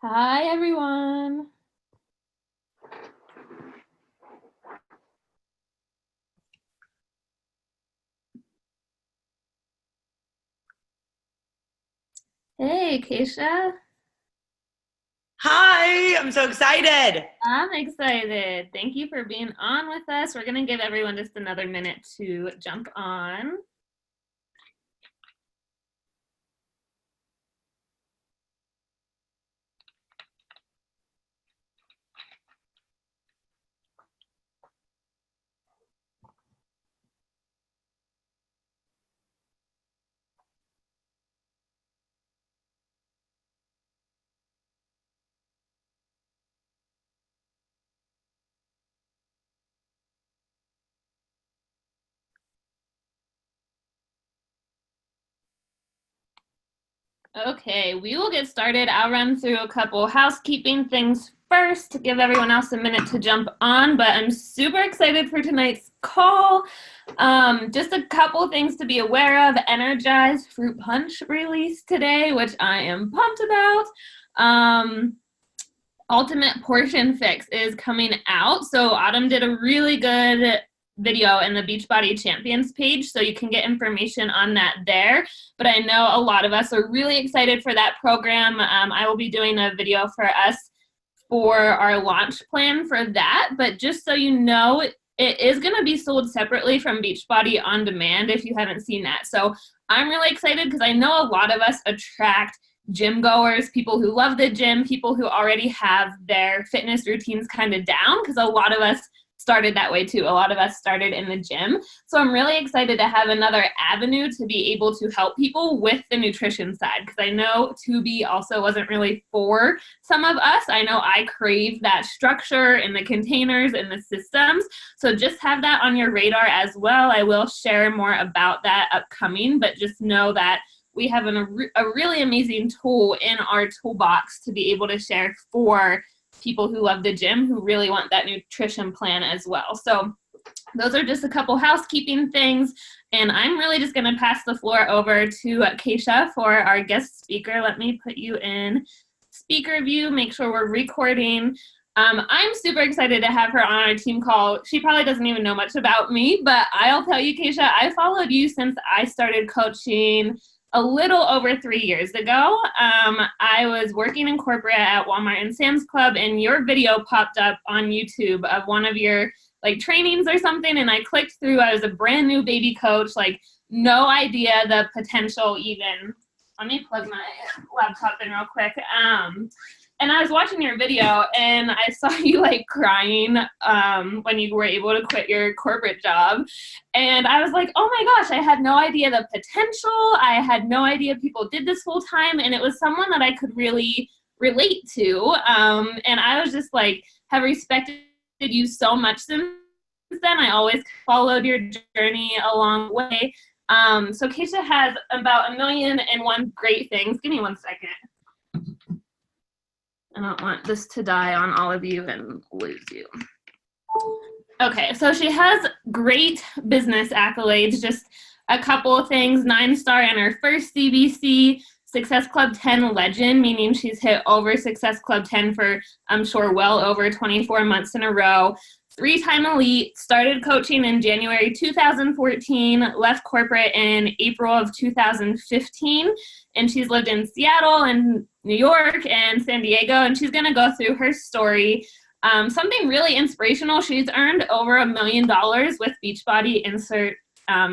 Hi, everyone. Hey, Kacia. Hi, I'm so excited. I'm excited. Thank you for being on with us. We're going to give everyone just another minute to jump on. Okay, we will get started. I'll run through a couple housekeeping things first to give everyone else a minute to jump on, but I'm super excited for tonight's call. Just a couple things to be aware of. Energized Fruit Punch released today, which I am pumped about. Ultimate Portion Fix is coming out. So Autumn did a really good video in the Beachbody Champions page, so you can get information on that there. But I know a lot of us are really excited for that program. I will be doing a video for us for our launch plan for that. But just so you know, it is going to be sold separately from Beachbody On Demand if you haven't seen that. So I'm really excited because I know a lot of us attract gym goers, people who love the gym, people who already have their fitness routines kind of down, because a lot of us started that way too. A lot of us started in the gym. So I'm really excited to have another avenue to be able to help people with the nutrition side, because I know Tubi also wasn't really for some of us. I know I crave that structure and the containers and the systems. So just have that on your radar as well. I will share more about that upcoming, but just know that we have a really amazing tool in our toolbox to be able to share for people who love the gym, who really want that nutrition plan as well. So those are just a couple housekeeping things. And I'm really just going to pass the floor over to Kacia for our guest speaker. Let me put you in speaker view, make sure we're recording. I'm super excited to have her on our team call. She probably doesn't even know much about me, but I'll tell you, Kacia, I followed you since I started coaching a little over 3 years ago. I was working in corporate at Walmart and Sam's Club, and your video popped up on YouTube of one of your like trainings or something, and I clicked through. I was a brand new baby coach, like no idea the potential even. Let me plug my laptop in real quick. And I was watching your video, and I saw you like crying when you were able to quit your corporate job. And I was like, oh my gosh, I had no idea the potential. I had no idea people did this full time. And it was someone that I could really relate to. And I was just like, have respected you so much since then. I always followed your journey along the way. So Kacia has about 1,000,001 great things. Give me 1 second. I don't want this to die on all of you and lose you. Okay, so she has great business accolades, just a couple of things. 9-star in her first CBC, Success Club 10 legend, meaning she's hit over Success Club 10 for, I'm sure, well over 24 months in a row. 3-time elite, started coaching in January 2014, left corporate in April of 2015, and she's lived in Seattle and New York and San Diego, and she's going to go through her story. Something really inspirational, she's earned over $1 million with Beachbody, insert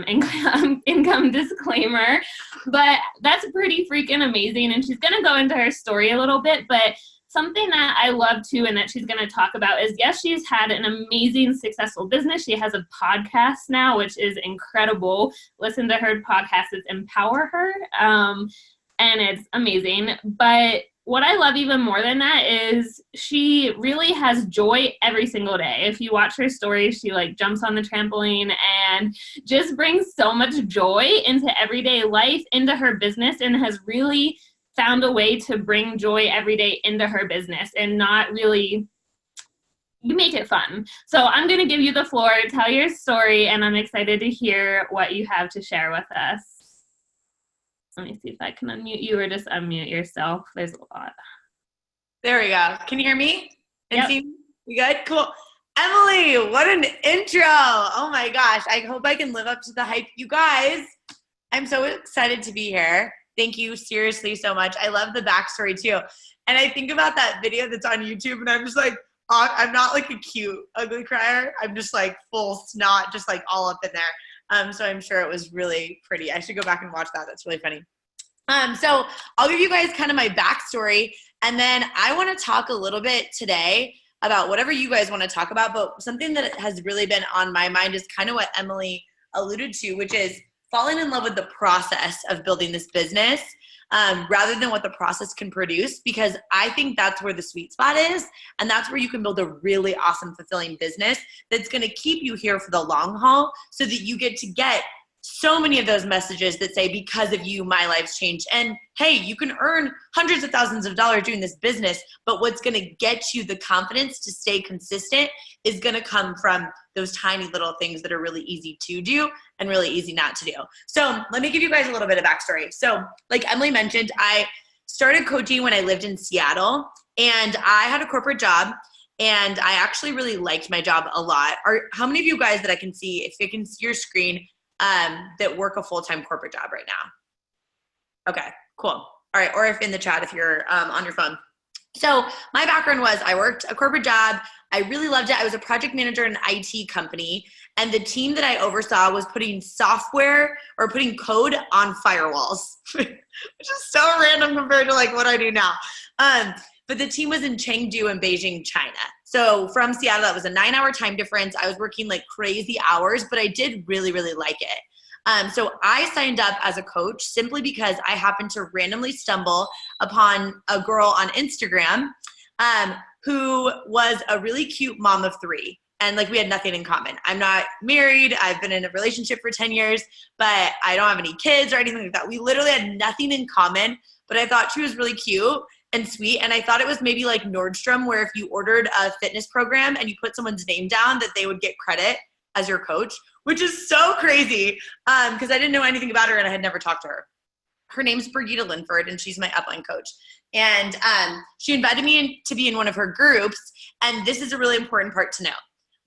income disclaimer, but that's pretty freaking amazing, and she's going to go into her story a little bit, but something that I love too and that she's going to talk about is, yes, she's had an amazing, successful business. She has a podcast now, which is incredible. Listen to her podcast. It's Empower Her, and it's amazing. But what I love even more than that is she really has joy every single day. If you watch her stories, she like jumps on the trampoline and just brings so much joy into everyday life, into her business, and has really found a way to bring joy every day into her business and not really you make it fun. So I'm going to give you the floor, tell your story, and I'm excited to hear what you have to share with us. Let me see if I can unmute you or just unmute yourself. There's a lot. There we go. Can you hear me? And Yep. see me? You good? Cool. Emily, what an intro. Oh my gosh. I hope I can live up to the hype. You guys, I'm so excited to be here. Thank you seriously so much. I love the backstory too. And I think about that video that's on YouTube and I'm just like, I'm not like a cute ugly crier. I'm just like full snot, just like all up in there. So I'm sure it was really pretty. I should go back and watch that. That's really funny. So I'll give you guys kind of my backstory, and then I want to talk a little bit today about whatever you guys want to talk about, but something that has really been on my mind is kind of what Emily alluded to, which is falling in love with the process of building this business rather than what the process can produce, because I think that's where the sweet spot is, and that's where you can build a really awesome, fulfilling business that's going to keep you here for the long haul so that you get to get so many of those messages that say, because of you, my life's changed. And hey, you can earn hundreds of thousands of dollars doing this business, but what's going to get you the confidence to stay consistent is going to come from those tiny little things that are really easy to do and really easy not to do. So let me give you guys a little bit of backstory. So like Emily mentioned, I started coaching when I lived in Seattle, and I had a corporate job, and I actually really liked my job a lot. How many of you guys that I can see, if you can see your screen, that work a full-time corporate job right now? Okay, cool. All right, or if in the chat, if you're on your phone. So my background was I worked a corporate job. I really loved it. I was a project manager in an IT company, and the team that I oversaw was putting software or putting code on firewalls, which is so random compared to like what I do now. But the team was in Chengdu in Beijing, China. So from Seattle, that was a 9-hour time difference. I was working like crazy hours, but I did really, really like it. So I signed up as a coach simply because I happened to randomly stumble upon a girl on Instagram who was a really cute mom of 3. And like we had nothing in common. I'm not married. I've been in a relationship for 10 years, but I don't have any kids or anything like that. We literally had nothing in common, but I thought she was really cute and sweet. And I thought it was maybe like Nordstrom, where if you ordered a fitness program and you put someone's name down, that they would get credit as your coach, which is so crazy because I didn't know anything about her and I had never talked to her. Her name's Brigitte Linford, and she's my upline coach. And she invited me to be in one of her groups. And this is a really important part to know.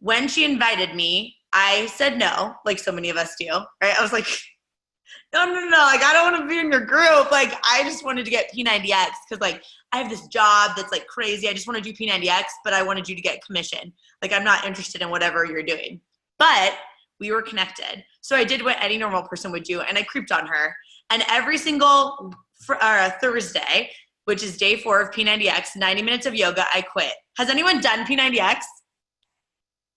When she invited me, I said no, like so many of us do, right? I was like, no, like I don't want to be in your group. Like I just wanted to get P90X because like I have this job that's like crazy. I just want to do P90X, but I wanted you to get commission. Like I'm not interested in whatever you're doing. But we were connected. So I did what any normal person would do, and I creeped on her. And every single Thursday, which is day 4 of P90X, 90 minutes of yoga, I quit. Has anyone done P90X?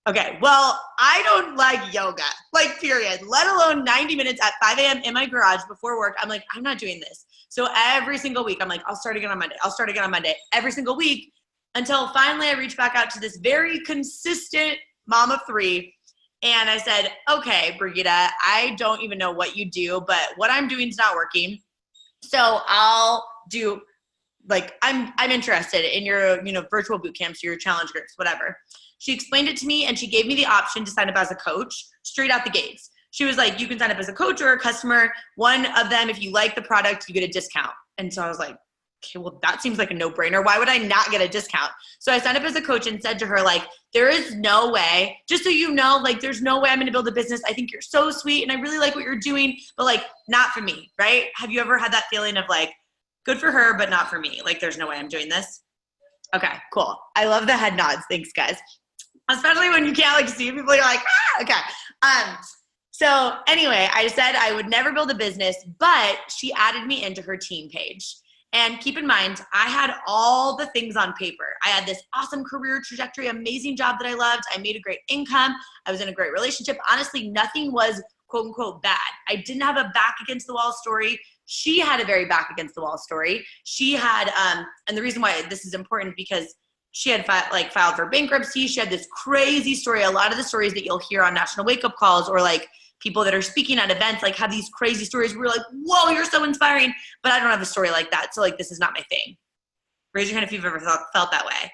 Okay, well, I don't like yoga, like period, let alone 90 minutes at 5 a.m. in my garage before work. I'm like, I'm not doing this. So every single week, I'm like, I'll start again on Monday. I'll start again on Monday, every single week, until finally I reached back out to this very consistent mom of 3. And I said, okay, Brigitte, I don't even know what you do, but what I'm doing is not working. So I'll do, like, I'm interested in your, virtual boot camps, your challenge groups, whatever. She explained it to me, and she gave me the option to sign up as a coach straight out the gates. She was like, you can sign up as a coach or a customer. One of them, if you like the product, you get a discount. And so I was like, okay, well, that seems like a no-brainer. Why would I not get a discount? So I signed up as a coach and said to her, like, there is no way, just so you know, like, there's no way I'm going to build a business. I think you're so sweet, and I really like what you're doing, but, like, not for me, right? Have you ever had that feeling of, like, good for her, but not for me? Like, there's no way I'm doing this. Okay, cool. I love the head nods. Thanks, guys. Especially when you can't, like, see people, you're like, ah, okay. So anyway, I said I would never build a business, but she added me into her team page. And keep in mind, I had all the things on paper. I had this awesome career trajectory, amazing job that I loved. I made a great income. I was in a great relationship. Honestly, nothing was quote unquote bad. I didn't have a back against the wall story. she had a very back against the wall story. She had, and the reason why this is important because she had filed for bankruptcy. She had this crazy story. A lot of the stories that you'll hear on national wake up calls or like people that are speaking at events, like have these crazy stories. We're like, whoa, you're so inspiring. But I don't have a story like that. So like, this is not my thing. Raise your hand if you've ever felt that way.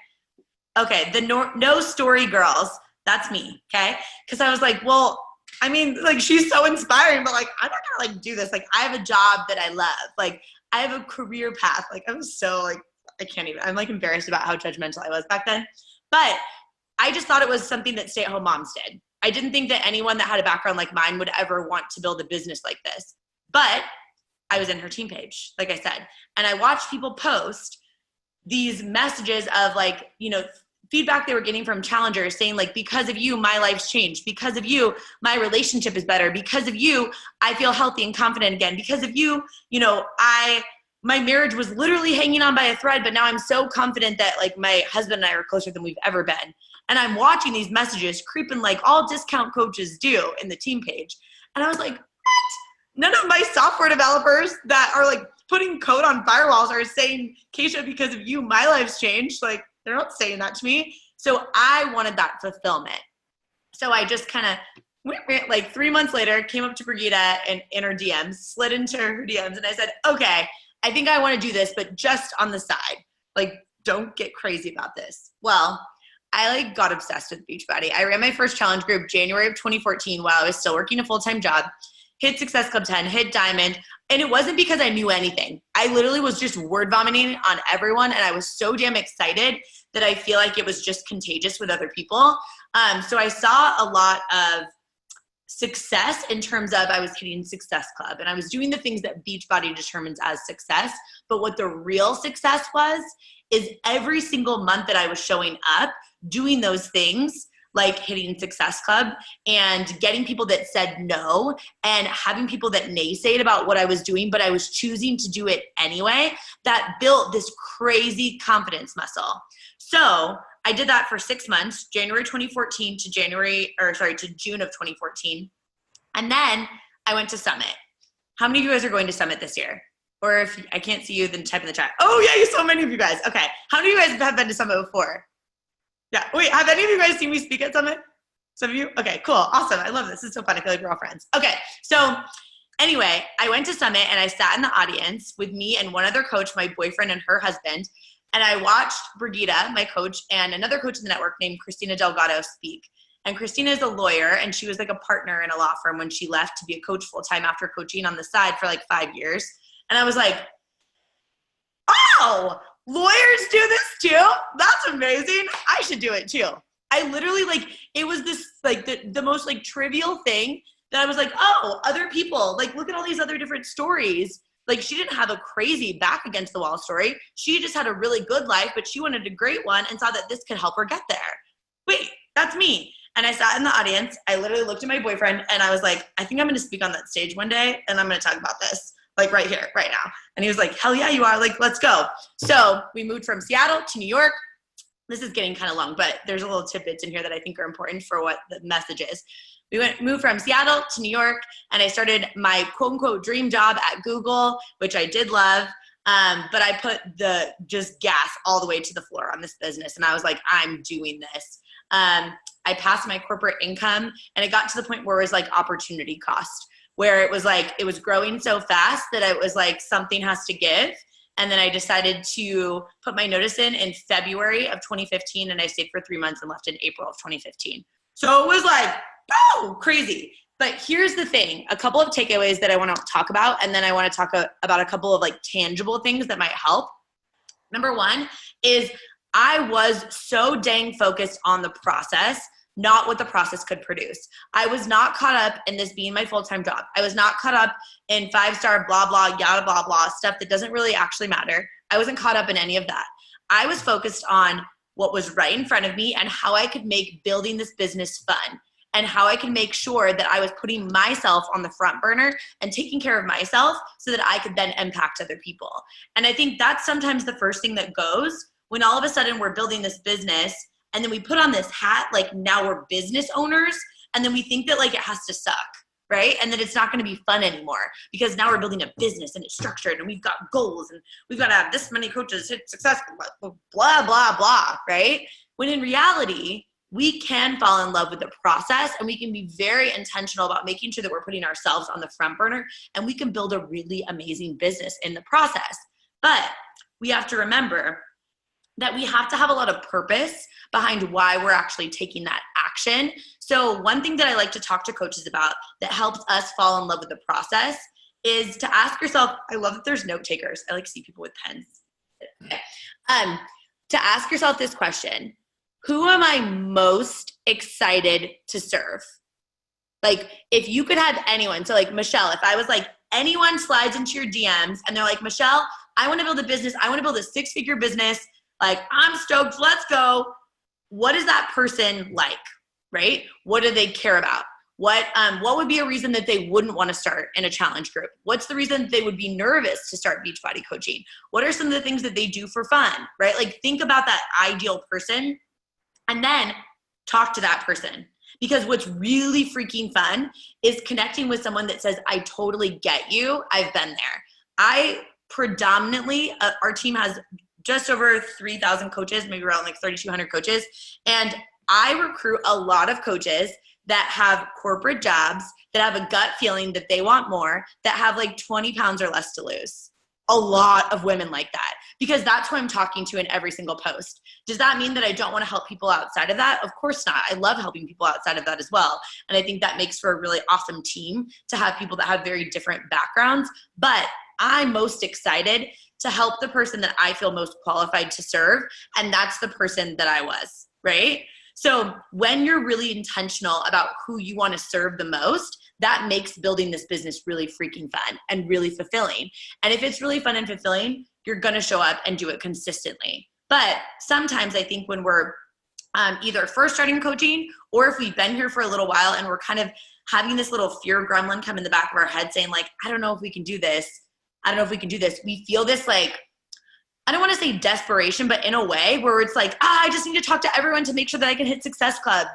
Okay. The no story girls. That's me. Okay. Cause I was like, well, I mean, like she's so inspiring, but like, I'm not gonna like do this. Like I have a job that I love. Like I have a career path. Like I'm so like, I can't even, I'm like embarrassed about how judgmental I was back then. But I just thought it was something that stay-at-home moms did. I didn't think that anyone that had a background like mine would ever want to build a business like this. But I was in her team page, like I said, and I watched people post these messages of like, you know, feedback they were getting from challengers saying like, because of you, my life's changed. Because of you, my relationship is better. Because of you, I feel healthy and confident again. Because of you, you know, my marriage was literally hanging on by a thread, but now I'm so confident that like my husband and I are closer than we've ever been. And I'm watching these messages creeping like all discount coaches do in the team page. And I was like, what? None of my software developers that are like putting code on firewalls are saying, Kacia, because of you, my life's changed. Like they're not saying that to me. So I wanted that fulfillment. So I just kind of went like 3 months later, came up to Brigida and in her DMs, slid into her DMs. And I said, okay, I think I want to do this, but just on the side. Like, don't get crazy about this. Well, I like got obsessed with Beachbody. I ran my first challenge group January of 2014 while I was still working a full-time job, hit Success Club 10, hit Diamond. And it wasn't because I knew anything. I literally was just word vomiting on everyone. And I was so damn excited that I feel like it was just contagious with other people. So I saw a lot of success in terms of I was hitting Success Club and I was doing the things that Beachbody determines as success. But what the real success was is every single month that I was showing up, doing those things like hitting Success Club and getting people that said no and having people that naysayed about what I was doing, but I was choosing to do it anyway, that built this crazy confidence muscle. So I did that for 6 months, January 2014 to June of 2014. And then I went to Summit. How many of you guys are going to Summit this year? Or if I can't see you, then type in the chat. Oh yeah, so many of you guys. Okay. How many of you guys have been to Summit before? Yeah. Wait, have any of you guys seen me speak at Summit? Some of you? Okay, cool. Awesome. I love this. This is so fun. I feel like we're all friends. Okay. So anyway, I went to Summit and I sat in the audience with me and one other coach, my boyfriend and her husband. And I watched Brigida, my coach, and another coach in the network named Christina Delgado speak. And Christina is a lawyer, and she was like a partner in a law firm when she left to be a coach full-time after coaching on the side for like 5 years. And I was like, oh, lawyers do this too? That's amazing. I should do it too. I literally like, it was this like the most like trivial thing that I was like, oh, other people, like look at all these other different stories. Like she didn't have a crazy back against the wall story. She just had a really good life, but she wanted a great one and saw that this could help her get there. Wait, that's me. And I sat in the audience. I literally looked at my boyfriend and I was like, I think I'm going to speak on that stage one day and I'm going to talk about this like right here, right now. And he was like, hell yeah, you are. Like, let's go. So we moved from Seattle to New York. This is getting kind of long, but there's a little tidbits in here that I think are important for what the message is. Moved from Seattle to New York, and I started my quote unquote dream job at Google, which I did love. But I put the just gas all the way to the floor on this business. And I was like, I'm doing this. I passed my corporate income and it got to the point where it was like opportunity cost, where it was like, it was growing so fast that it was like something has to give. And then I decided to put my notice in February of 2015. And I stayed for 3 months and left in April of 2015. So it was like, oh, crazy. But here's the thing, a couple of takeaways that I want to talk about. And then I want to talk about a couple of like tangible things that might help. Number one is I was so dang focused on the process, not what the process could produce. I was not caught up in this being my full-time job. I was not caught up in 5-star blah, blah, yada, blah, blah, stuff that doesn't really actually matter. I wasn't caught up in any of that. I was focused on what was right in front of me and how I could make building this business fun and how I could make sure that I was putting myself on the front burner and taking care of myself so that I could then impact other people. And I think that's sometimes the first thing that goes when all of a sudden we're building this business and then we put on this hat, like now we're business owners, and then we think that like it has to suck. right? And then it's not going to be fun anymore because now we're building a business and it's structured and we've got goals and we've got to have this many coaches hit success, blah, blah, blah, right? When in reality, we can fall in love with the process and we can be very intentional about making sure that we're putting ourselves on the front burner and we can build a really amazing business in the process. But we have to remember that we have to have a lot of purpose behind why we're actually taking that action. So one thing that I like to talk to coaches about that helps us fall in love with the process is to ask yourself, I love that there's note takers. I like to see people with pens. Okay. To ask yourself this question, who am I most excited to serve? Like if you could have anyone, so like Michelle, if I was like, anyone slides into your DMs and they're like, Michelle, I want to build a business. I want to build a 6-figure business. Like, I'm stoked. Let's go. What is that person like, right? What do they care about? What would be a reason that they wouldn't want to start in a challenge group? What's the reason that they would be nervous to start Beachbody coaching? What are some of the things that they do for fun, right? Like think about that ideal person and then talk to that person. Because what's really freaking fun is connecting with someone that says, I totally get you. I've been there. I predominantly, our team has just over 3,000 coaches, maybe around like 3,200 coaches. And I recruit a lot of coaches that have corporate jobs, that have a gut feeling that they want more, that have like 20 pounds or less to lose. A lot of women like that, because that's who I'm talking to in every single post. Does that mean that I don't want to help people outside of that? Of course not. I love helping people outside of that as well. And I think that makes for a really awesome team to have people that have very different backgrounds. But I'm most excited to help the person that I feel most qualified to serve. And that's the person that I was, right? So when you're really intentional about who you want to serve the most, that makes building this business really freaking fun and really fulfilling. And if it's really fun and fulfilling, you're going to show up and do it consistently. But sometimes I think when we're either first starting coaching or if we've been here for a little while and we're kind of having this little fear gremlin come in the back of our head saying like, I don't know if we can do this. I don't know if we can do this. We feel this like, I don't want to say desperation, but in a way where it's like, I just need to talk to everyone to make sure that I can hit Success Club,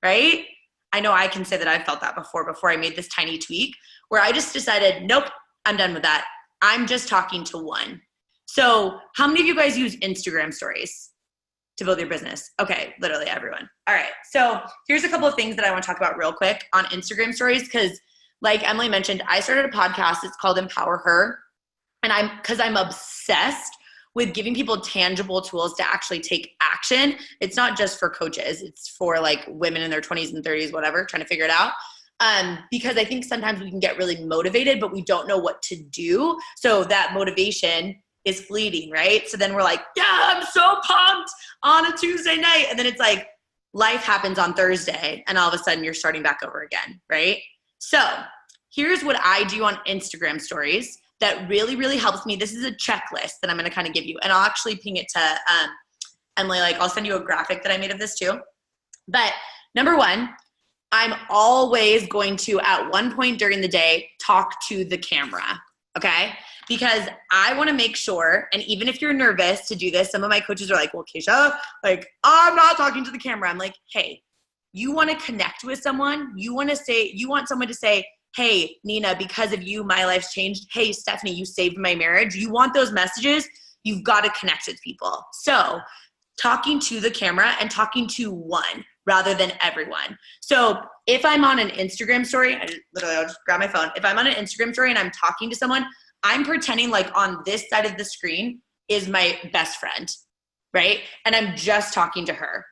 right? I know I can say that I felt that before I made this tiny tweak where I just decided, nope, I'm done with that. I'm just talking to one. So how many of you guys use Instagram stories to build your business? Okay, literally everyone. All right, so here's a couple of things that I want to talk about real quick on Instagram stories because like Emily mentioned, I started a podcast. It's called Empower Her. And I'm obsessed with giving people tangible tools to actually take action. It's not just for coaches. It's for like women in their 20s and 30s, whatever, trying to figure it out. Because I think sometimes we can get really motivated, but we don't know what to do. So that motivation is fleeting, right? So then we're like, yeah, I'm so pumped on a Tuesday night. And then it's like life happens on Thursday and all of a sudden you're starting back over again, right? So here's what I do on Instagram stories that really, really helps me. This is a checklist that I'm going to kind of give you. And I'll actually ping it to Emily. Like I'll send you a graphic that I made of this too. But number one, I'm always going to, at one point during the day, talk to the camera. Okay? Because I want to make sure, and even if you're nervous to do this, some of my coaches are like, well, Kacia, like, I'm not talking to the camera. I'm like, hey, you want to connect with someone? You want someone to say, hey, Nina, because of you, my life's changed. Hey, Stephanie, you saved my marriage. You want those messages? You've got to connect with people. So talking to the camera and talking to one rather than everyone. So if I'm on an Instagram story, I'll just grab my phone. If I'm on an Instagram story and I'm talking to someone, I'm pretending like on this side of the screen is my best friend, right? And I'm just talking to her.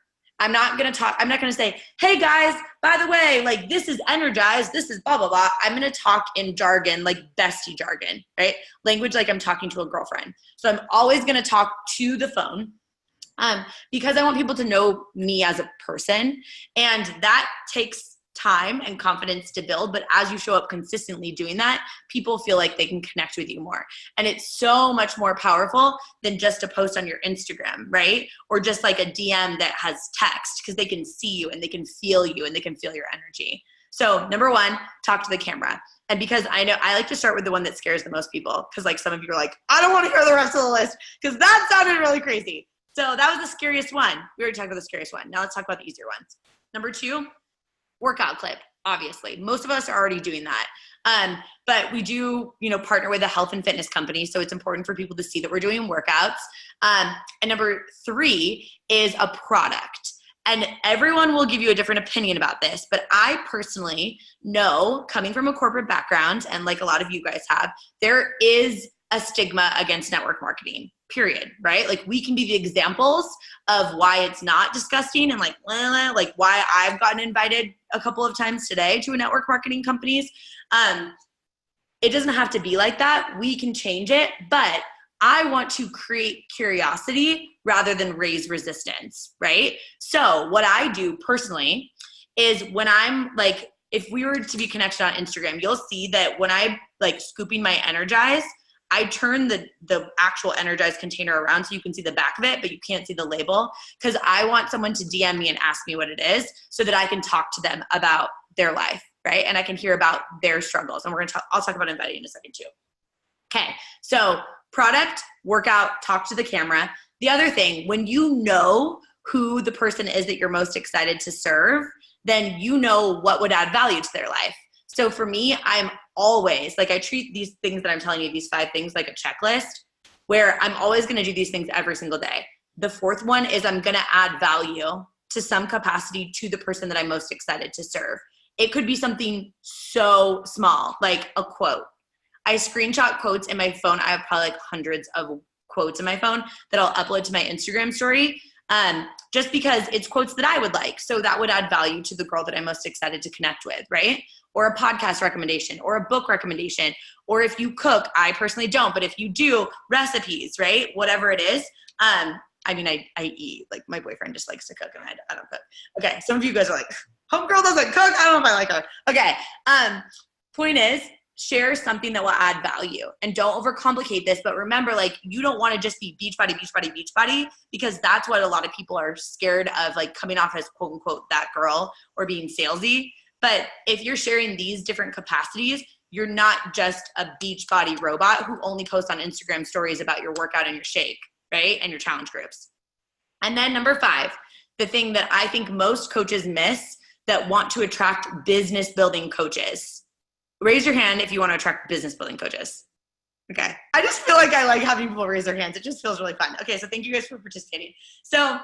I'm not going to say, hey guys, by the way, like this is energized, this is blah, blah, blah. I'm going to talk in jargon, like bestie jargon, right? Language like I'm talking to a girlfriend. So I'm always going to talk to the phone because I want people to know me as a person. And that takes time and confidence to build. But as you show up consistently doing that, people feel like they can connect with you more. And it's so much more powerful than just a post on your Instagram, right? Or just like a DM that has text because they can see you and they can feel you and they can feel your energy. So number one, talk to the camera. And because I know I like to start with the one that scares the most people because like some of you are like, I don't want to hear the rest of the list because that sounded really crazy. So that was the scariest one. We already talked about the scariest one. Now let's talk about the easier ones. Number two, workout clip. obviously. Most of us are already doing that. But we do, partner with a health and fitness company. So it's important for people to see that we're doing workouts. And number 3 is a product. And everyone will give you a different opinion about this. But I personally know, coming from a corporate background, and like a lot of you guys have, there is a stigma against network marketing, period, right? Like we can be the examples of why it's not disgusting and like why I've gotten invited a couple of times today to a network marketing companies. It doesn't have to be like that. We can change it, but I want to create curiosity rather than raise resistance, right? So what I do personally is when I'm like, if we were to be connected on Instagram, you'll see that when I like scooping my Energize, I turn the actual Energize container around so you can see the back of it, but you can't see the label, because I want someone to DM me and ask me what it is so that I can talk to them about their life, right? And I can hear about their struggles. And I'll talk about inviting in a second too. Okay, so product, workout, talk to the camera. The other thing, when you know who the person is that you're most excited to serve, then you know what would add value to their life. So for me, I'm always, like I treat these things that I'm telling you, these 5 things, like a checklist, where I'm always going to do these things every single day. The 4th one is I'm going to add value to some capacity to the person that I'm most excited to serve. It could be something so small, like a quote. I screenshot quotes in my phone. I have probably like hundreds of quotes in my phone that I'll upload to my Instagram story, just because it's quotes that I would like. So that would add value to the girl that I'm most excited to connect with, right? Or a podcast recommendation, or a book recommendation, or if you cook, I personally don't, but if you do, recipes, right? Whatever it is. I eat. Like my boyfriend just likes to cook and I don't cook. Okay, some of you guys are like, homegirl doesn't cook. I don't know if I like her. Okay, point is, share something that will add value, and don't overcomplicate this. But remember, like, you don't want to just be beach body, because that's what a lot of people are scared of, like coming off as quote unquote that girl or being salesy. But if you're sharing these different capacities, you're not just a beach body robot who only posts on Instagram stories about your workout and your shake, right? And your challenge groups. And then number 5, the thing that I think most coaches miss that want to attract business building coaches. Raise your hand if you want to attract business building coaches. Okay. I just feel like I like having people raise their hands. It just feels really fun. Okay. So thank you guys for participating. So,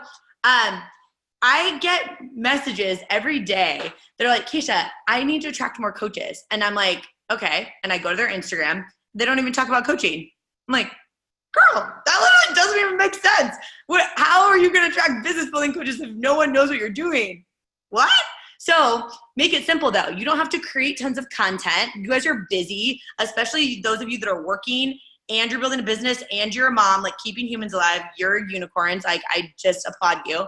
I get messages every day that are like, Kacia, I need to attract more coaches. And I'm like, okay. And I go to their Instagram. They don't even talk about coaching. I'm like, girl, that literally doesn't even make sense. How are you going to attract business building coaches if no one knows what you're doing? What? So make it simple though. You don't have to create tons of content. You guys are busy, especially those of you that are working and you're building a business and you're a mom, like keeping humans alive. You're unicorns. Like I just applaud you.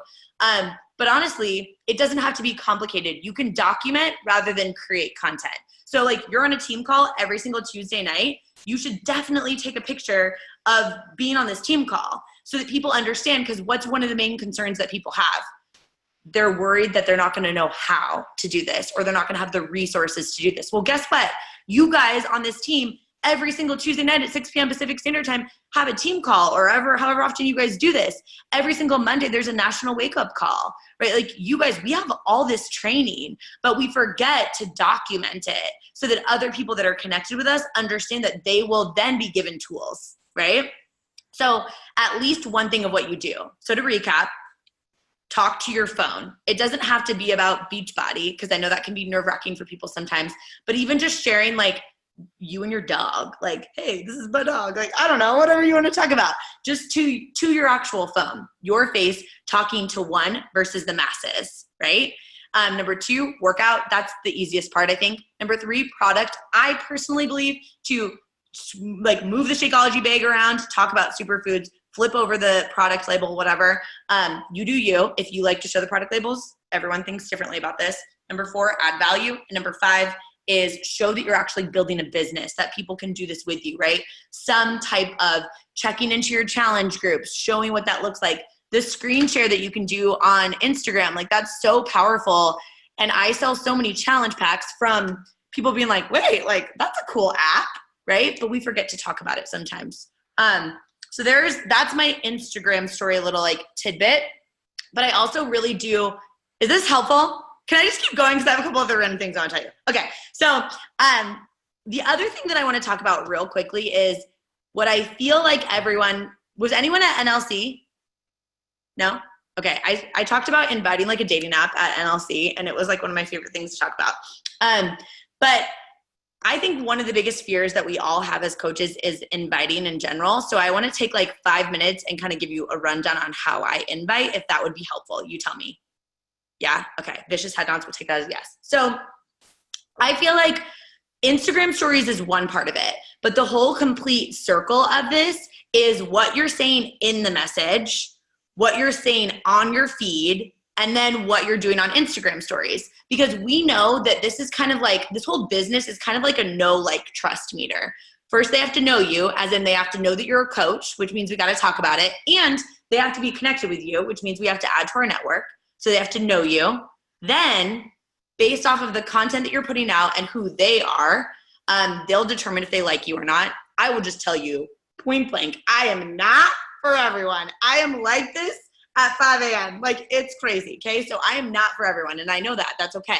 But honestly, it doesn't have to be complicated. You can document rather than create content. So like you're on a team call every single Tuesday night. You should definitely take a picture of being on this team call so that people understand, because what's one of the main concerns that people have? They're worried that they're not going to know how to do this, or they're not going to have the resources to do this. Well, guess what? You guys on this team, every single Tuesday night at 6 p.m. Pacific Standard Time, have a team call, or however often you guys do this. Every single Monday, there's a national wake-up call, right? Like you guys, we have all this training, but we forget to document it so that other people that are connected with us understand that they will then be given tools, right? So at least one thing of what you do. So to recap, talk to your phone. It doesn't have to be about Beachbody, because I know that can be nerve-wracking for people sometimes, but even just sharing like you and your dog, like, hey, this is my dog. Like, I don't know, whatever you want to talk about, just to your actual phone, your face, talking to one versus the masses, right? Number 2, workout. That's the easiest part, I think. Number 3, product. I personally believe to like move the Shakeology bag around, talk about superfoods, flip over the product label, whatever. You do you. If you like to show the product labels, everyone thinks differently about this. Number 4, add value. And number 5 is show that you're actually building a business, that people can do this with you, right? Some type of checking into your challenge groups, showing what that looks like. The screen share that you can do on Instagram, like that's so powerful. And I sell so many challenge packs from people being like, wait, like that's a cool app, right? But we forget to talk about it sometimes. So that's my Instagram story, a little like tidbit, but I also really do. Is this helpful? Can I just keep going? Because I have a couple other random things I want to tell you. Okay. So the other thing that I want to talk about real quickly is what I feel like everyone, was anyone at NLC? No? Okay. I talked about inviting like a dating app at NLC, and it was like one of my favorite things to talk about. But I think one of the biggest fears that we all have as coaches is inviting in general. So I want to take like 5 minutes and kind of give you a rundown on how I invite, if that would be helpful. You tell me. Yeah? Okay. Vicious head nods, we'll take that as yes. So I feel like Instagram stories is one part of it, but the whole complete circle of this is what you're saying in the message, what you're saying on your feed, and then what you're doing on Instagram stories. Because we know that this is kind of like, this whole business is kind of like a know, like, trust meter. First, they have to know you, as in they have to know that you're a coach, which means we got to talk about it. And they have to be connected with you, which means we have to add to our network. So they have to know you. Then, based off of the content that you're putting out and who they are, they'll determine if they like you or not. I will just tell you, point blank, I am not for everyone. I am like this at 5 a.m. Like, it's crazy, okay? So I am not for everyone, and I know that. That's okay.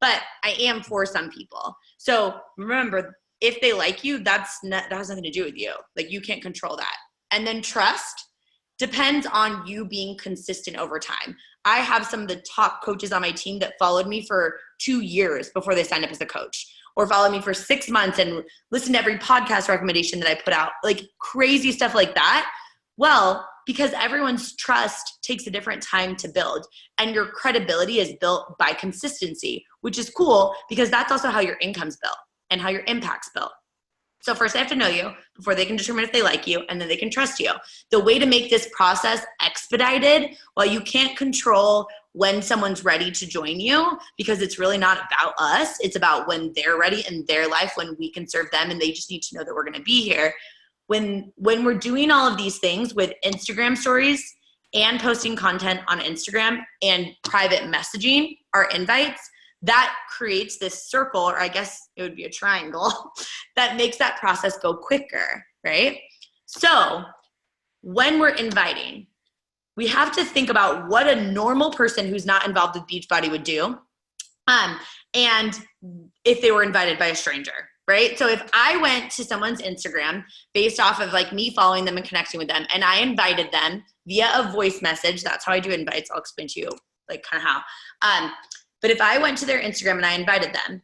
But I am for some people. So remember, if they like you, that has nothing to do with you. Like, you can't control that. And then trust depends on you being consistent over time. I have some of the top coaches on my team that followed me for 2 years before they signed up as a coach, or followed me for 6 months and listened to every podcast recommendation that I put out, like crazy stuff like that. Well, because everyone's trust takes a different time to build, and your credibility is built by consistency, which is cool because that's also how your income's built and how your impact's built. So first they have to know you before they can determine if they like you, and then they can trust you. The way to make this process expedited, while you can't control when someone's ready to join you, because it's really not about us, it's about when they're ready in their life, when we can serve them, and they just need to know that we're going to be here. When we're doing all of these things with Instagram stories and posting content on Instagram and private messaging our invites, that creates this circle, or I guess it would be a triangle, that makes that process go quicker, right? So when we're inviting, we have to think about what a normal person who's not involved with Beachbody would do, and if they were invited by a stranger. Right? So if I went to someone's Instagram based off of like me following them and connecting with them, and I invited them via a voice message, that's how I do invites. I'll explain to you like kind of how. But if I went to their Instagram and I invited them,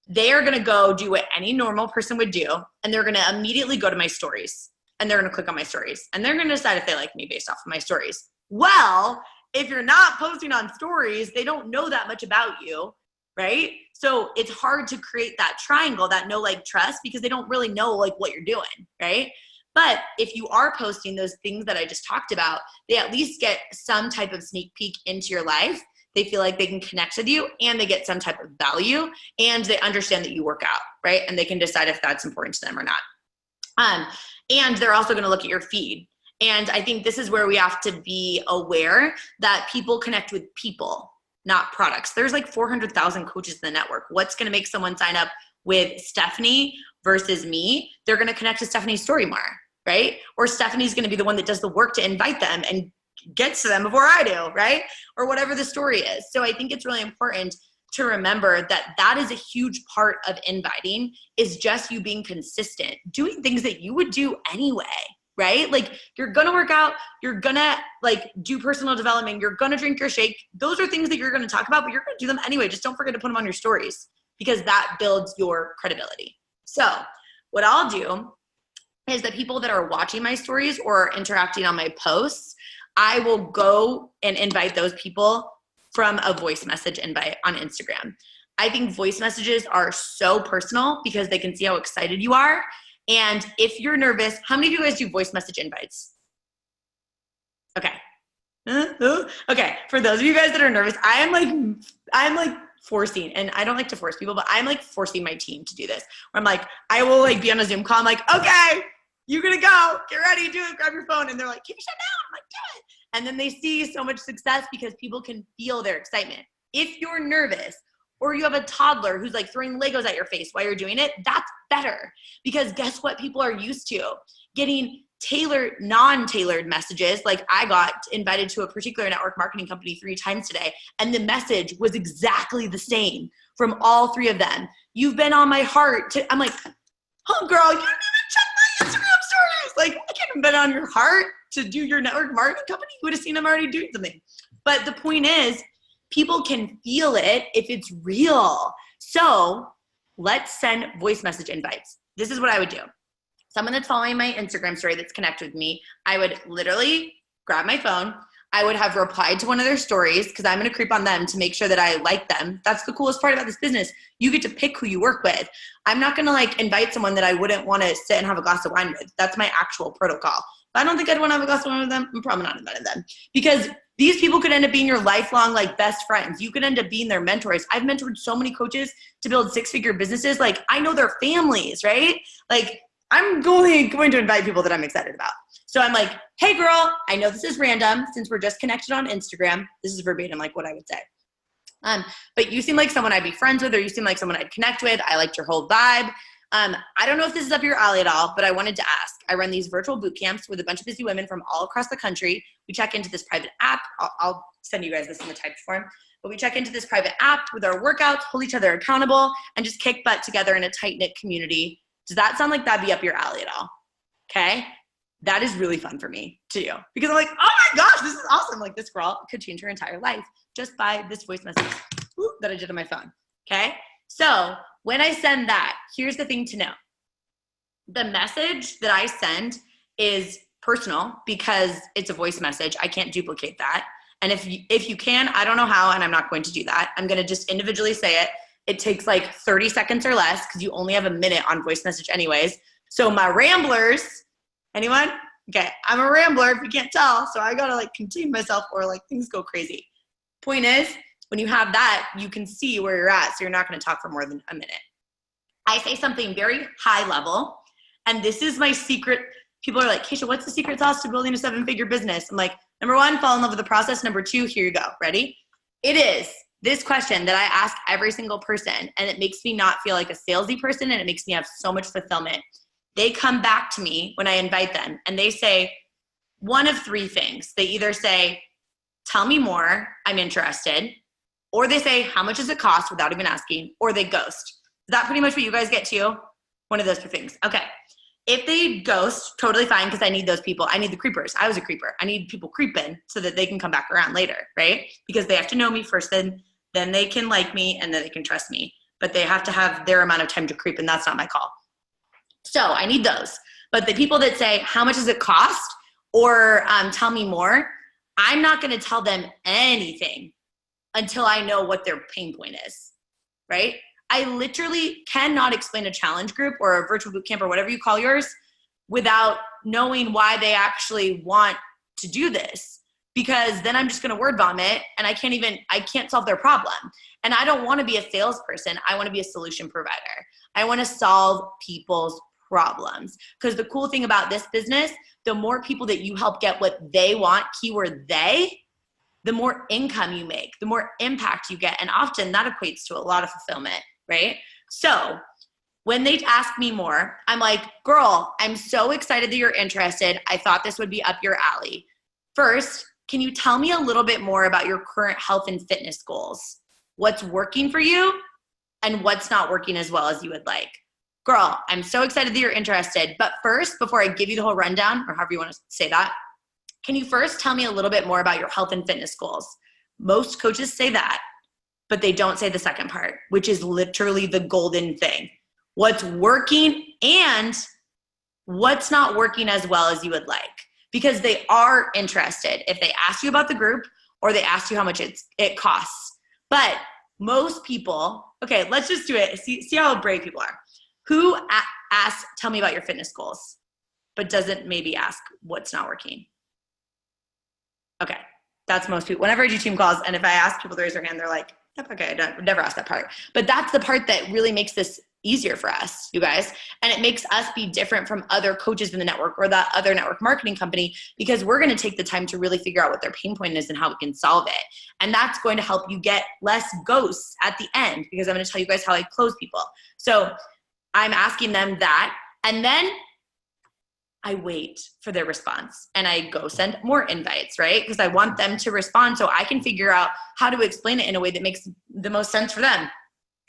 they are going to go do what any normal person would do. And they're going to immediately go to my stories, and they're going to click on my stories, and they're going to decide if they like me based off of my stories. Well, if you're not posting on stories, they don't know that much about you. Right? So it's hard to create that triangle, that know, like, trust, because they don't really know like what you're doing. Right? But if you are posting those things that I just talked about, they at least get some type of sneak peek into your life. They feel like they can connect with you, and they get some type of value, and they understand that you work out, right? And they can decide if that's important to them or not. And they're also going to look at your feed. And I think this is where we have to be aware that people connect with people, not products. There's like 400,000 coaches in the network. What's going to make someone sign up with Stephanie versus me? They're going to connect to Stephanie's story more, right? Or Stephanie's going to be the one that does the work to invite them and gets to them before I do, right? Or whatever the story is. So I think it's really important to remember that that is a huge part of inviting, is just you being consistent, doing things that you would do anyway, right? Like, you're going to work out, you're going to like do personal development, you're going to drink your shake. Those are things that you're going to talk about, but you're going to do them anyway. Just don't forget to put them on your stories, because that builds your credibility. So what I'll do is that people that are watching my stories or interacting on my posts, I will go and invite those people from a voice message invite on Instagram. I think voice messages are so personal because they can see how excited you are. And if you're nervous, how many of you guys do voice message invites? Okay. Okay. For those of you guys that are nervous, I'm like forcing, and I don't like to force people, but I'm like forcing my team to do this. Where I'm like, I will like be on a Zoom call. I'm like, okay, you're going to go, get ready, do it, grab your phone. And they're like, can you shut down? I'm like, do it. And then they see so much success because people can feel their excitement. If you're nervous, or you have a toddler who's like throwing Legos at your face while you're doing it, that's better. Because guess what people are used to? Getting non-tailored messages. Like I got invited to a particular network marketing company 3 times today, and the message was exactly the same from all 3 of them. You've been on my heart. I'm like, oh girl, you didn't even check my Instagram stories. Like I can't have been on your heart to do your network marketing company. You would have seen them already doing something. But the point is, people can feel it if it's real. So let's send voice message invites. This is what I would do. Someone that's following my Instagram story that's connected with me, I would literally grab my phone. I would have replied to one of their stories because I'm going to creep on them to make sure that I like them. That's the coolest part about this business. You get to pick who you work with. I'm not going to like invite someone that I wouldn't want to sit and have a glass of wine with. That's my actual protocol. If I don't think I'd want to have a glass of wine with them, I'm probably not inviting them, because these people could end up being your lifelong like best friends. You could end up being their mentors. I've mentored so many coaches to build 6-figure businesses. Like I know their families, right? Like I'm going to invite people that I'm excited about. So I'm like, hey girl, I know this is random since we're just connected on Instagram. This is verbatim like what I would say. But you seem like someone I'd be friends with, or you seem like someone I'd connect with. I liked your whole vibe. I don't know if this is up your alley at all, but I wanted to ask. I run these virtual boot camps with a bunch of busy women from all across the country. We check into this private app. I'll send you guys this in the typed form. But we check into this private app with our workouts, hold each other accountable, and just kick butt together in a tight-knit community. Does that sound like that'd be up your alley at all? Okay? That is really fun for me to do, because I'm like, oh my gosh, this is awesome. Like this girl could change her entire life just by this voice message that I did on my phone. Okay? So when I send that, here's the thing to know. The message that I send is personal because it's a voice message. I can't duplicate that. And if you can, I don't know how, and I'm not going to do that. I'm going to just individually say it. It takes like 30 seconds or less because you only have a minute on voice message anyways. So my ramblers, anyone? Okay, I'm a rambler if you can't tell. So I got to like contain myself or like things go crazy. Point is, when you have that, you can see where you're at. So you're not going to talk for more than a minute. I say something very high level, and this is my secret. People are like, Kacia, what's the secret sauce to building a 7-figure business? I'm like, number 1, fall in love with the process. Number 2, here you go. Ready? It is this question that I ask every single person, and it makes me not feel like a salesy person, and it makes me have so much fulfillment. They come back to me when I invite them, and they say one of 3 things. They either say, tell me more, I'm interested, or they say, how much does it cost without even asking, or they ghost. Is that pretty much what you guys get to? One of those 2 things. Okay. If they ghost, totally fine, because I need those people. I need the creepers. I was a creeper. I need people creeping so that they can come back around later, right? Because they have to know me first, then they can like me, and then they can trust me. But they have to have their amount of time to creep, and that's not my call. So I need those. But the people that say, how much does it cost? Or tell me more, I'm not going to tell them anything until I know what their pain point is, right? I literally cannot explain a challenge group or a virtual bootcamp or whatever you call yours without knowing why they actually want to do this, because then I'm just going to word vomit and I can't solve their problem. And I don't want to be a salesperson. I want to be a solution provider. I want to solve people's problems, because the cool thing about this business, the more people that you help get what they want, keyword they, the more income you make, the more impact you get. And often that equates to a lot of fulfillment, right? So when they ask me more, I'm like, girl, I'm so excited that you're interested. I thought this would be up your alley. First, can you tell me a little bit more about your current health and fitness goals? What's working for you and what's not working as well as you would like? Girl, I'm so excited that you're interested. But first, before I give you the whole rundown, or however you want to say that, can you first tell me a little bit more about your health and fitness goals? Most coaches say that, but they don't say the second part, which is literally the golden thing. What's working and what's not working as well as you would like. Because they are interested if they ask you about the group or they ask you how much it costs. But most people, okay, let's just do it. See how brave people are. Who asks, tell me about your fitness goals, but doesn't maybe ask what's not working? Okay, that's most people. Whenever I do team calls, and if I ask people to raise their hand, they're like, okay, I don't never ask that part. But that's the part that really makes this easier for us, you guys. And it makes us be different from other coaches in the network or that other network marketing company, because we're going to take the time to really figure out what their pain point is and how we can solve it. And that's going to help you get less ghosts at the end, because I'm going to tell you guys how I close people. So I'm asking them that. And then I wait for their response and I go send more invites, right? Because I want them to respond so I can figure out how to explain it in a way that makes the most sense for them.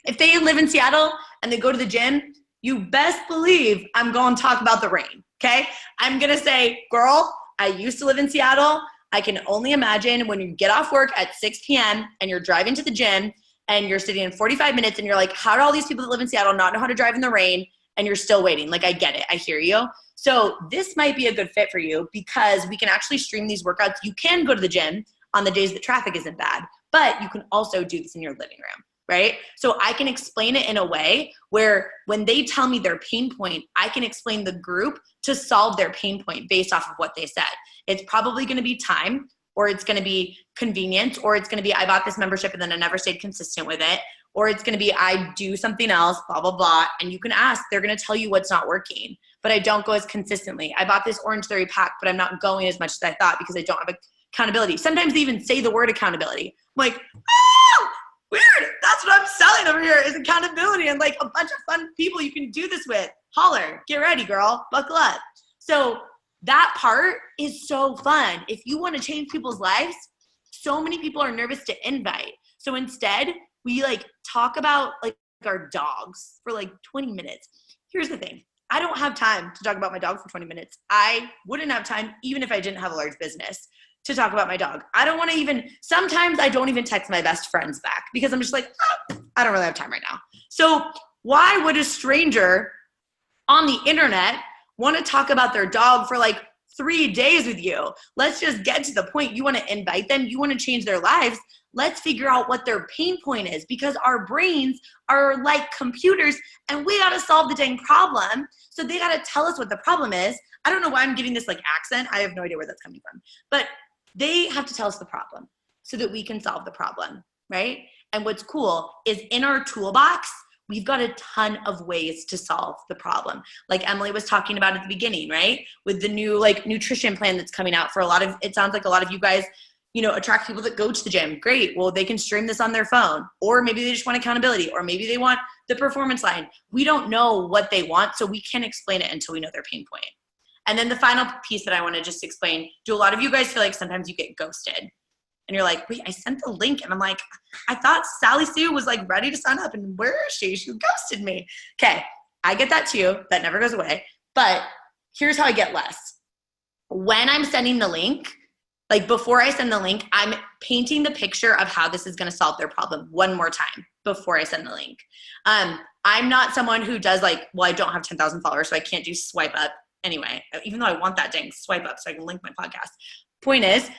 If they live in Seattle and they go to the gym, you best believe I'm going to talk about the rain, okay? I'm going to say, girl, I used to live in Seattle. I can only imagine when you get off work at 6 p.m. and you're driving to the gym and you're sitting in 45 minutes and you're like, how do all these people that live in Seattle not know how to drive in the rain? And you're still waiting. Like, I get it. I hear you. So this might be a good fit for you because we can actually stream these workouts. You can go to the gym on the days that traffic isn't bad, but you can also do this in your living room, right? So I can explain it in a way where when they tell me their pain point, I can explain the group to solve their pain point based off of what they said. It's probably going to be time, or it's going to be convenience, or it's going to be I bought this membership and then I never stayed consistent with it, or it's going to be I do something else, blah, blah, blah. And you can ask, they're going to tell you what's not working, but I don't go as consistently. I bought this Orange Theory pack, but I'm not going as much as I thought because I don't have accountability. Sometimes they even say the word accountability. I'm like, oh, weird. That's what I'm selling over here is accountability and like a bunch of fun people you can do this with. Holler, get ready, girl, buckle up. So that part is so fun. If you want to change people's lives, so many people are nervous to invite. So instead, we like talk about like our dogs for like 20 minutes. Here's the thing. I don't have time to talk about my dog for 20 minutes. I wouldn't have time even if I didn't have a large business to talk about my dog. I don't want to even, sometimes I don't even text my best friends back because I'm just like, oh, I don't really have time right now. So why would a stranger on the internet want to talk about their dog for like 3 days with you? Let's just get to the point. You want to invite them. You want to change their lives. Let's figure out what their pain point is because our brains are like computers and we got to solve the dang problem. So they got to tell us what the problem is. I don't know why I'm giving this like accent. I have no idea where that's coming from, but they have to tell us the problem so that we can solve the problem, right? And what's cool is in our toolbox, we've got a ton of ways to solve the problem. Like Emily was talking about at the beginning, right? With the new like nutrition plan that's coming out for a lot of, it sounds like a lot of you guys, you know, attract people that go to the gym. Great. Well, they can stream this on their phone, or maybe they just want accountability, or maybe they want the performance line. We don't know what they want, so we can't explain it until we know their pain point. And then the final piece that I want to just explain, do a lot of you guys feel like sometimes you get ghosted? And you're like, wait, I sent the link. And I'm like, I thought Sally Sue was like ready to sign up. And where is she? She ghosted me. Okay, I get that too. That never goes away. But here's how I get less. When I'm sending the link, like before I send the link, I'm painting the picture of how this is going to solve their problem one more time before I send the link. I'm not someone who does like, well, I don't have 10,000 followers, so I can't do swipe up. Anyway, even though I want that dang swipe up so I can link my podcast. Point is,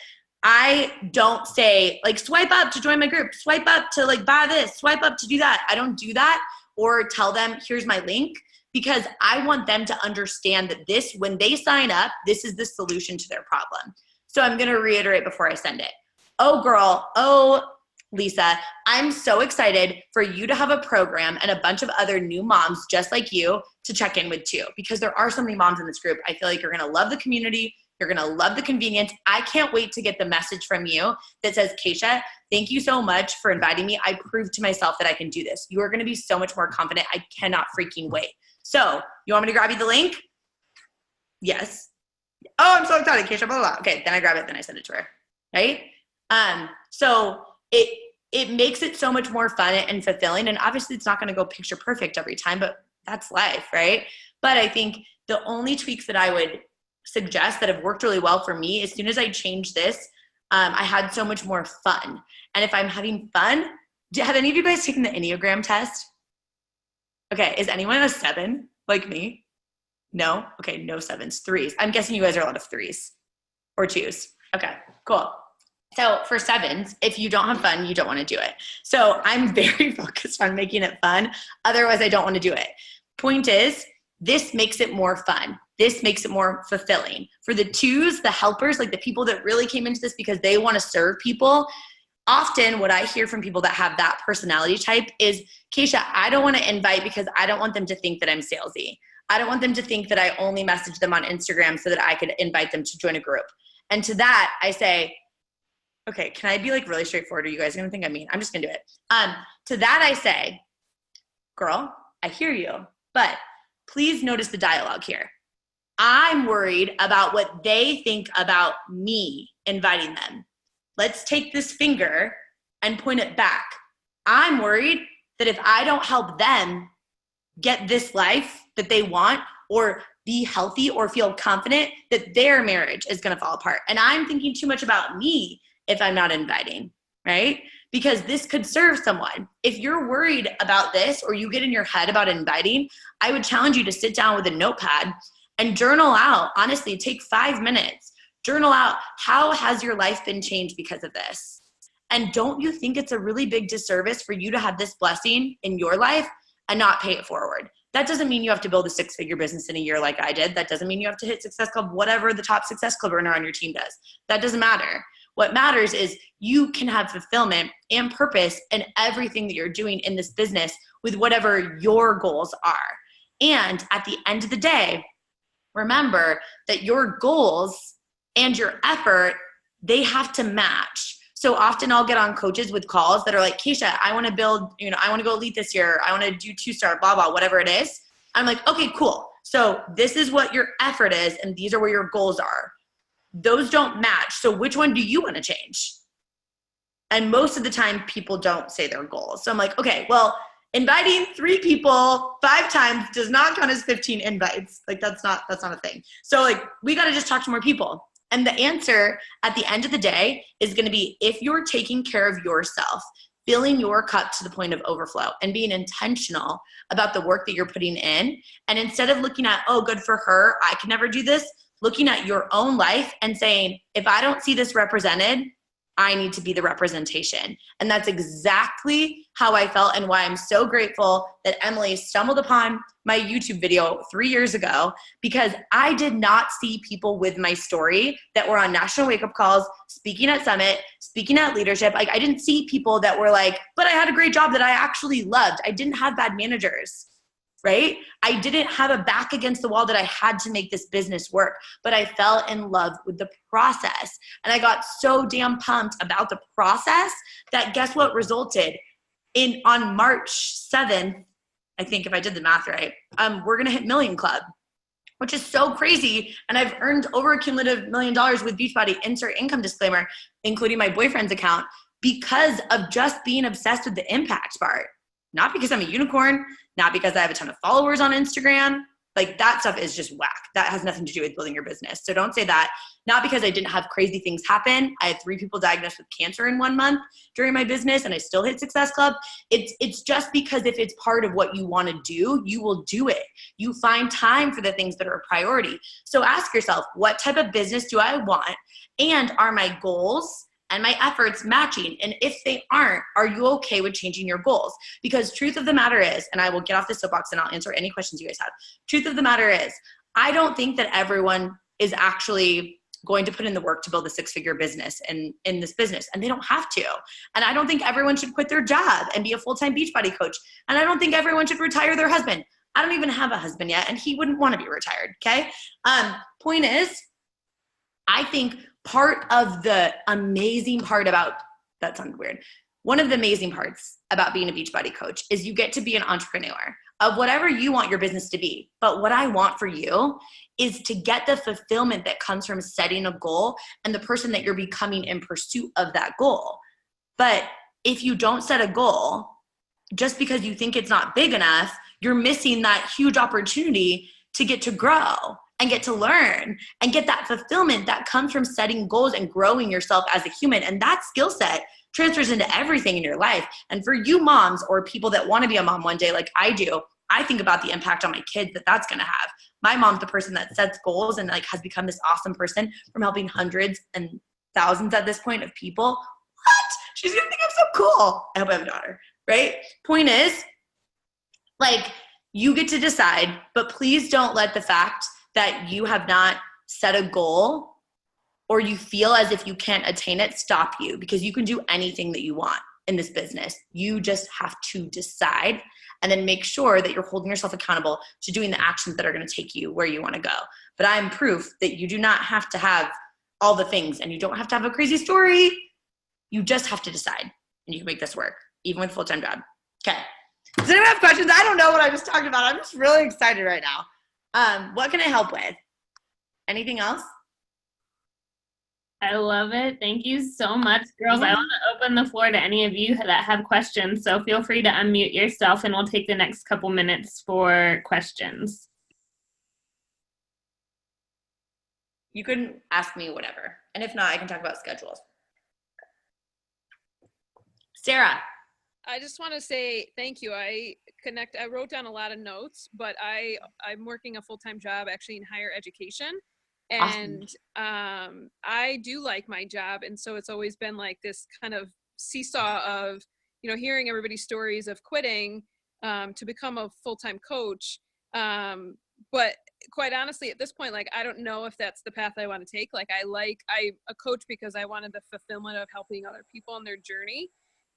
I don't say like swipe up to join my group, swipe up to like buy this, swipe up to do that. I don't do that or tell them here's my link because I want them to understand that this, when they sign up, this is the solution to their problem. So I'm going to reiterate before I send it. Oh girl, oh Lisa, I'm so excited for you to have a program and a bunch of other new moms just like you to check in with too, because there are so many moms in this group. I feel like you're going to love the community. You're going to love the convenience. I can't wait to get the message from you that says, Kacia, thank you so much for inviting me. I proved to myself that I can do this. You are going to be so much more confident. I cannot freaking wait. So you want me to grab you the link? Yes. Oh, I'm so excited, Kacia, blah, blah, blah. Okay, then I grab it, then I send it to her, right? So it makes it so much more fun and fulfilling. And obviously it's not going to go picture perfect every time, but that's life, right? But I think the only tweaks that I would suggest that have worked really well for me, as soon as I changed this, I had so much more fun. And if I'm having fun, have any of you guys taken the Enneagram test? Okay, is anyone a 7 like me? No? Okay, no 7s, 3s. I'm guessing you guys are a lot of 3s or 2s. Okay, cool. So for 7s, if you don't have fun, you don't want to do it. So I'm very focused on making it fun. Otherwise, I don't want to do it. Point is, this makes it more fun. This makes it more fulfilling. For the 2s, the helpers, like the people that really came into this because they want to serve people, often what I hear from people that have that personality type is, Kacia, I don't want to invite because I don't want them to think that I'm salesy. I don't want them to think that I only message them on Instagram so that I could invite them to join a group. And to that, I say, okay, can I be like really straightforward? Are you guys going to think I'm mean? I'm just going to do it. To that, I say, girl, I hear you, but please notice the dialogue here. I'm worried about what they think about me inviting them. Let's take this finger and point it back. I'm worried that if I don't help them get this life that they want or be healthy or feel confident, that their marriage is going to fall apart. And I'm thinking too much about me if I'm not inviting, right? Because this could serve someone. If you're worried about this or you get in your head about inviting, I would challenge you to sit down with a notepad and journal out. Honestly, take 5 minutes. Journal out, how has your life been changed because of this? And don't you think it's a really big disservice for you to have this blessing in your life and not pay it forward? That doesn't mean you have to build a 6-figure business in a year like I did. That doesn't mean you have to hit Success Club, whatever the top Success Club earner on your team does. That doesn't matter. What matters is you can have fulfillment and purpose in everything that you're doing in this business with whatever your goals are. And at the end of the day, remember that your goals and your effort, they have to match. So often I'll get on coaches with calls that are like, Kacia, I want to build, I want to go elite this year. I want to do 2-star, blah, blah, whatever it is. I'm like, okay, cool. So this is what your effort is, and these are where your goals are. Those don't match. So which one do you want to change? And most of the time people don't say their goals. So I'm like, okay, well, inviting 3 people 5 times does not count as 15 invites. Like that's not a thing. So like, we got to just talk to more people. And the answer at the end of the day is going to be, if you're taking care of yourself, filling your cup to the point of overflow and being intentional about the work that you're putting in. And instead of looking at, oh, good for her, I can never do this, looking at your own life and saying, if I don't see this represented, I need to be the representation. And that's exactly how I felt, and why I'm so grateful that Emily stumbled upon my YouTube video 3 years ago, because I did not see people with my story that were on national wake-up calls, speaking at Summit, speaking at leadership. Like, I didn't see people that were like, but I had a great job that I actually loved. I didn't have bad managers, right? I didn't have a back against the wall that I had to make this business work, but I fell in love with the process. And I got so damn pumped about the process that guess what resulted in, on March 7th, I think if I did the math right, we're going to hit Million Club, which is so crazy. And I've earned over a cumulative $1 million with Beachbody, insert income disclaimer, including my boyfriend's account, because of just being obsessed with the impact part. Not because I'm a unicorn, not because I have a ton of followers on Instagram. Like, that stuff is just whack. That has nothing to do with building your business. So don't say that. Not because I didn't have crazy things happen. I had 3 people diagnosed with cancer in 1 month during my business, and I still hit Success Club. It's just because if it's part of what you want to do, you will do it. You find time for the things that are a priority. So ask yourself, what type of business do I want? And are my goals and my efforts matching? And if they aren't, are you okay with changing your goals? Because truth of the matter is, and I will get off the soapbox and I'll answer any questions you guys have. Truth of the matter is, I don't think that everyone is actually going to put in the work to build a 6-figure business in this business, and they don't have to. And I don't think everyone should quit their job and be a full-time Beachbody coach. And I don't think everyone should retire their husband. I don't even have a husband yet, and he wouldn't want to be retired, okay? Point is, I think part of the amazing part about, that sounded weird, one of the amazing parts about being a Beachbody coach is you get to be an entrepreneur of whatever you want your business to be. But what I want for you is to get the fulfillment that comes from setting a goal and the person that you're becoming in pursuit of that goal. But if you don't set a goal, just because you think it's not big enough, you're missing that huge opportunity to get to grow and get to learn and get that fulfillment that comes from setting goals and growing yourself as a human. And that skill set transfers into everything in your life. And for you moms or people that want to be a mom one day like I do, I think about the impact on my kids that that's going to have. My mom's the person that sets goals and like has become this awesome person from helping hundreds and thousands at this point of people. What? She's going to think I'm so cool. I hope I have a daughter, right? Point is, like, you get to decide, but please don't let the fact that you have not set a goal or you feel as if you can't attain it stop you, because you can do anything that you want in this business. You just have to decide and then make sure that you're holding yourself accountable to doing the actions that are going to take you where you want to go. But I'm proof that you do not have to have all the things, and you don't have to have a crazy story. You just have to decide, and you can make this work, even with a full-time job. Okay. Does anyone have questions? I don't know what I was talking about. I'm just really excited right now. What can I help with? Anything else? I love it. Thank you so much, girls. I want to open the floor to any of you that have questions. So feel free to unmute yourself and we'll take the next couple minutes for questions. You can ask me whatever. And if not, I can talk about schedules. Sarah. I just want to say thank you. I wrote down a lot of notes, but I'm working a full-time job actually in higher education. And I do like my job. And so it's always been like this kind of seesaw of, hearing everybody's stories of quitting to become a full-time coach. But quite honestly, at this point, like, I don't know if that's the path I want to take. Like, I'm a coach because I wanted the fulfillment of helping other people on their journey.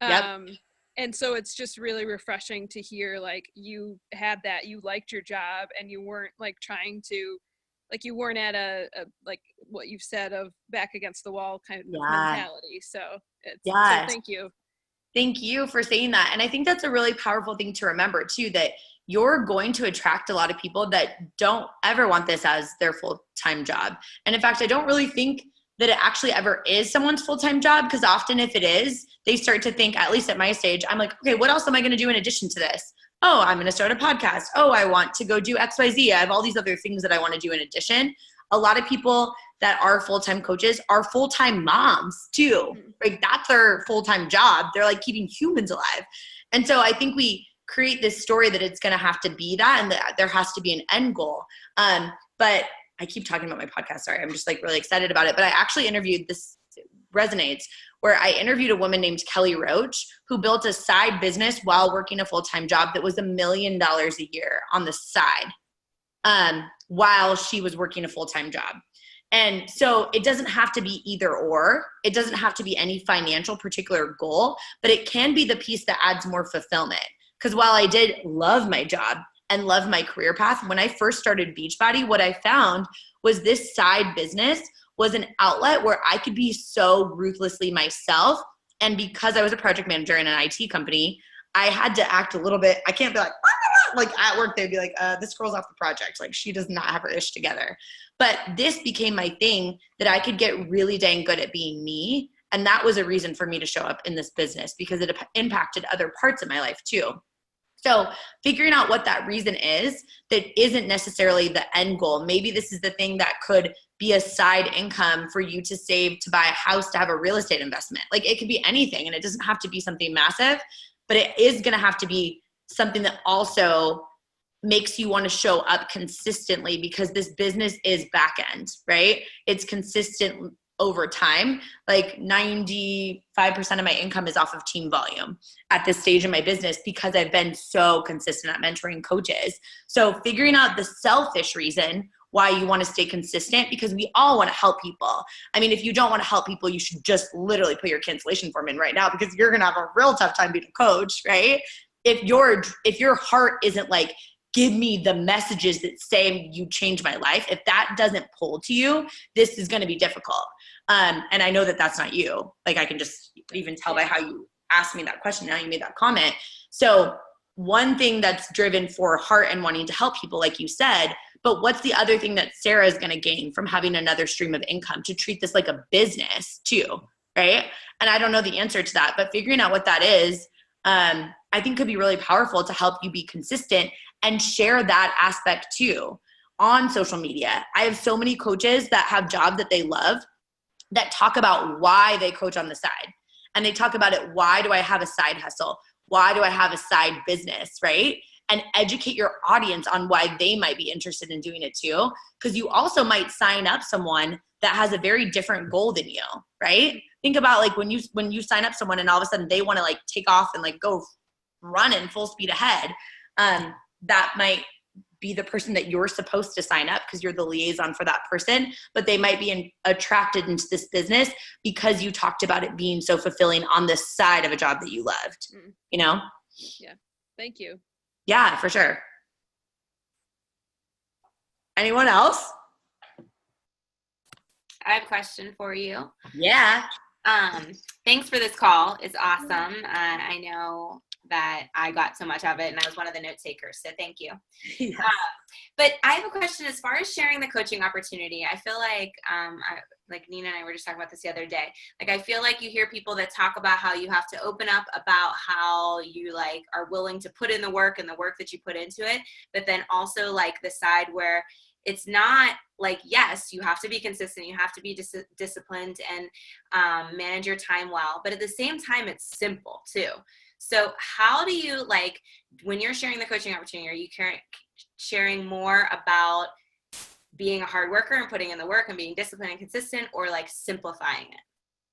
Yep. And so it's just really refreshing to hear, like, you had that, you liked your job and you weren't like trying to, like, you weren't at a like what you've said of back against the wall kind of mentality. So so thank you. Thank you for saying that. And I think that's a really powerful thing to remember too, that you're going to attract a lot of people that don't ever want this as their full-time job. And in fact, I don't really think that it actually ever is someone's full-time job, because often if it is, they start to think, at least at my stage, I'm like, okay, what else am I going to do in addition to this? Oh, I'm going to start a podcast. Oh, I want to go do XYZ. I have all these other things that I want to do in addition. A lot of people that are full-time coaches are full-time moms too. Like, that's their full-time job. They're like keeping humans alive. And so I think we create this story that it's going to have to be that, and that there has to be an end goal. But I keep talking about my podcast. Sorry. I'm just like really excited about it. But I actually interviewed, this resonates, where I interviewed a woman named Kelly Roach, who built a side business while working a full-time job that was $1 million a year on the side, while she was working a full-time job. And so it doesn't have to be either or. It doesn't have to be any financial particular goal, but it can be the piece that adds more fulfillment. Because while I did love my job and love my career path, when I first started Beachbody, what I found was this side business was an outlet where I could be so ruthlessly myself. And because I was a project manager in an IT company, I had to act a little bit, I can't be like at work, they'd be like, this girl's off the project. Like, she does not have her ish together. But this became my thing, that I could get really dang good at being me. And that was a reason for me to show up in this business, because it impacted other parts of my life too. So figuring out what that reason is that isn't necessarily the end goal. Maybe this is the thing that could be a side income for you to save to buy a house, to have a real estate investment. Like, it could be anything, and it doesn't have to be something massive, but it is going to have to be something that also makes you want to show up consistently, because this business is back end, right? It's consistent over time. Like 95% of my income is off of team volume at this stage in my business, because I've been so consistent at mentoring coaches. So figuring out the selfish reason why you want to stay consistent, because we all want to help people. I mean, if you don't want to help people, you should just literally put your cancellation form in right now, because you're going to have a real tough time being a coach, right? If your heart isn't like, give me the messages that say you changed my life, if that doesn't pull to you, this is going to be difficult. And I know that that's not you. Like, I can just even tell by how you asked me that question, how you made that comment. So one thing that's driven for heart and wanting to help people, like you said, but what's the other thing that Sarah is going to gain from having another stream of income, to treat this like a business too, right? And I don't know the answer to that, but figuring out what that is, I think could be really powerful to help you be consistent and share that aspect too on social media. I have so many coaches that have jobs that they love that talk about why they coach on the side. And they talk about it, why do I have a side hustle? Why do I have a side business, right? And educate your audience on why they might be interested in doing it too. Because you also might sign up someone that has a very different goal than you, right? Think about like when you sign up someone and all of a sudden they want to like take off and like go running full speed ahead. That might be the person that you're supposed to sign up, because you're the liaison for that person, but they might be attracted into this business because you talked about it being so fulfilling on the side of a job that you loved, you know? Yeah. Thank you. Yeah, for sure. Anyone else? I have a question for you. Yeah. Thanks for this call. It's awesome. I know that I got so much of it, and I was one of the note takers. So thank you. Yes. But I have a question as far as sharing the coaching opportunity. I feel like, like Nina and I were just talking about this the other day. Like, I feel like you hear people that talk about how you have to open up about how you like are willing to put in the work and the work that you put into it. But then also like the side where it's not like, yes, you have to be consistent. You have to be disciplined and manage your time well. But at the same time, it's simple too. So how do you, like, when you're sharing the coaching opportunity, are you sharing more about being a hard worker and putting in the work and being disciplined and consistent, or like simplifying it?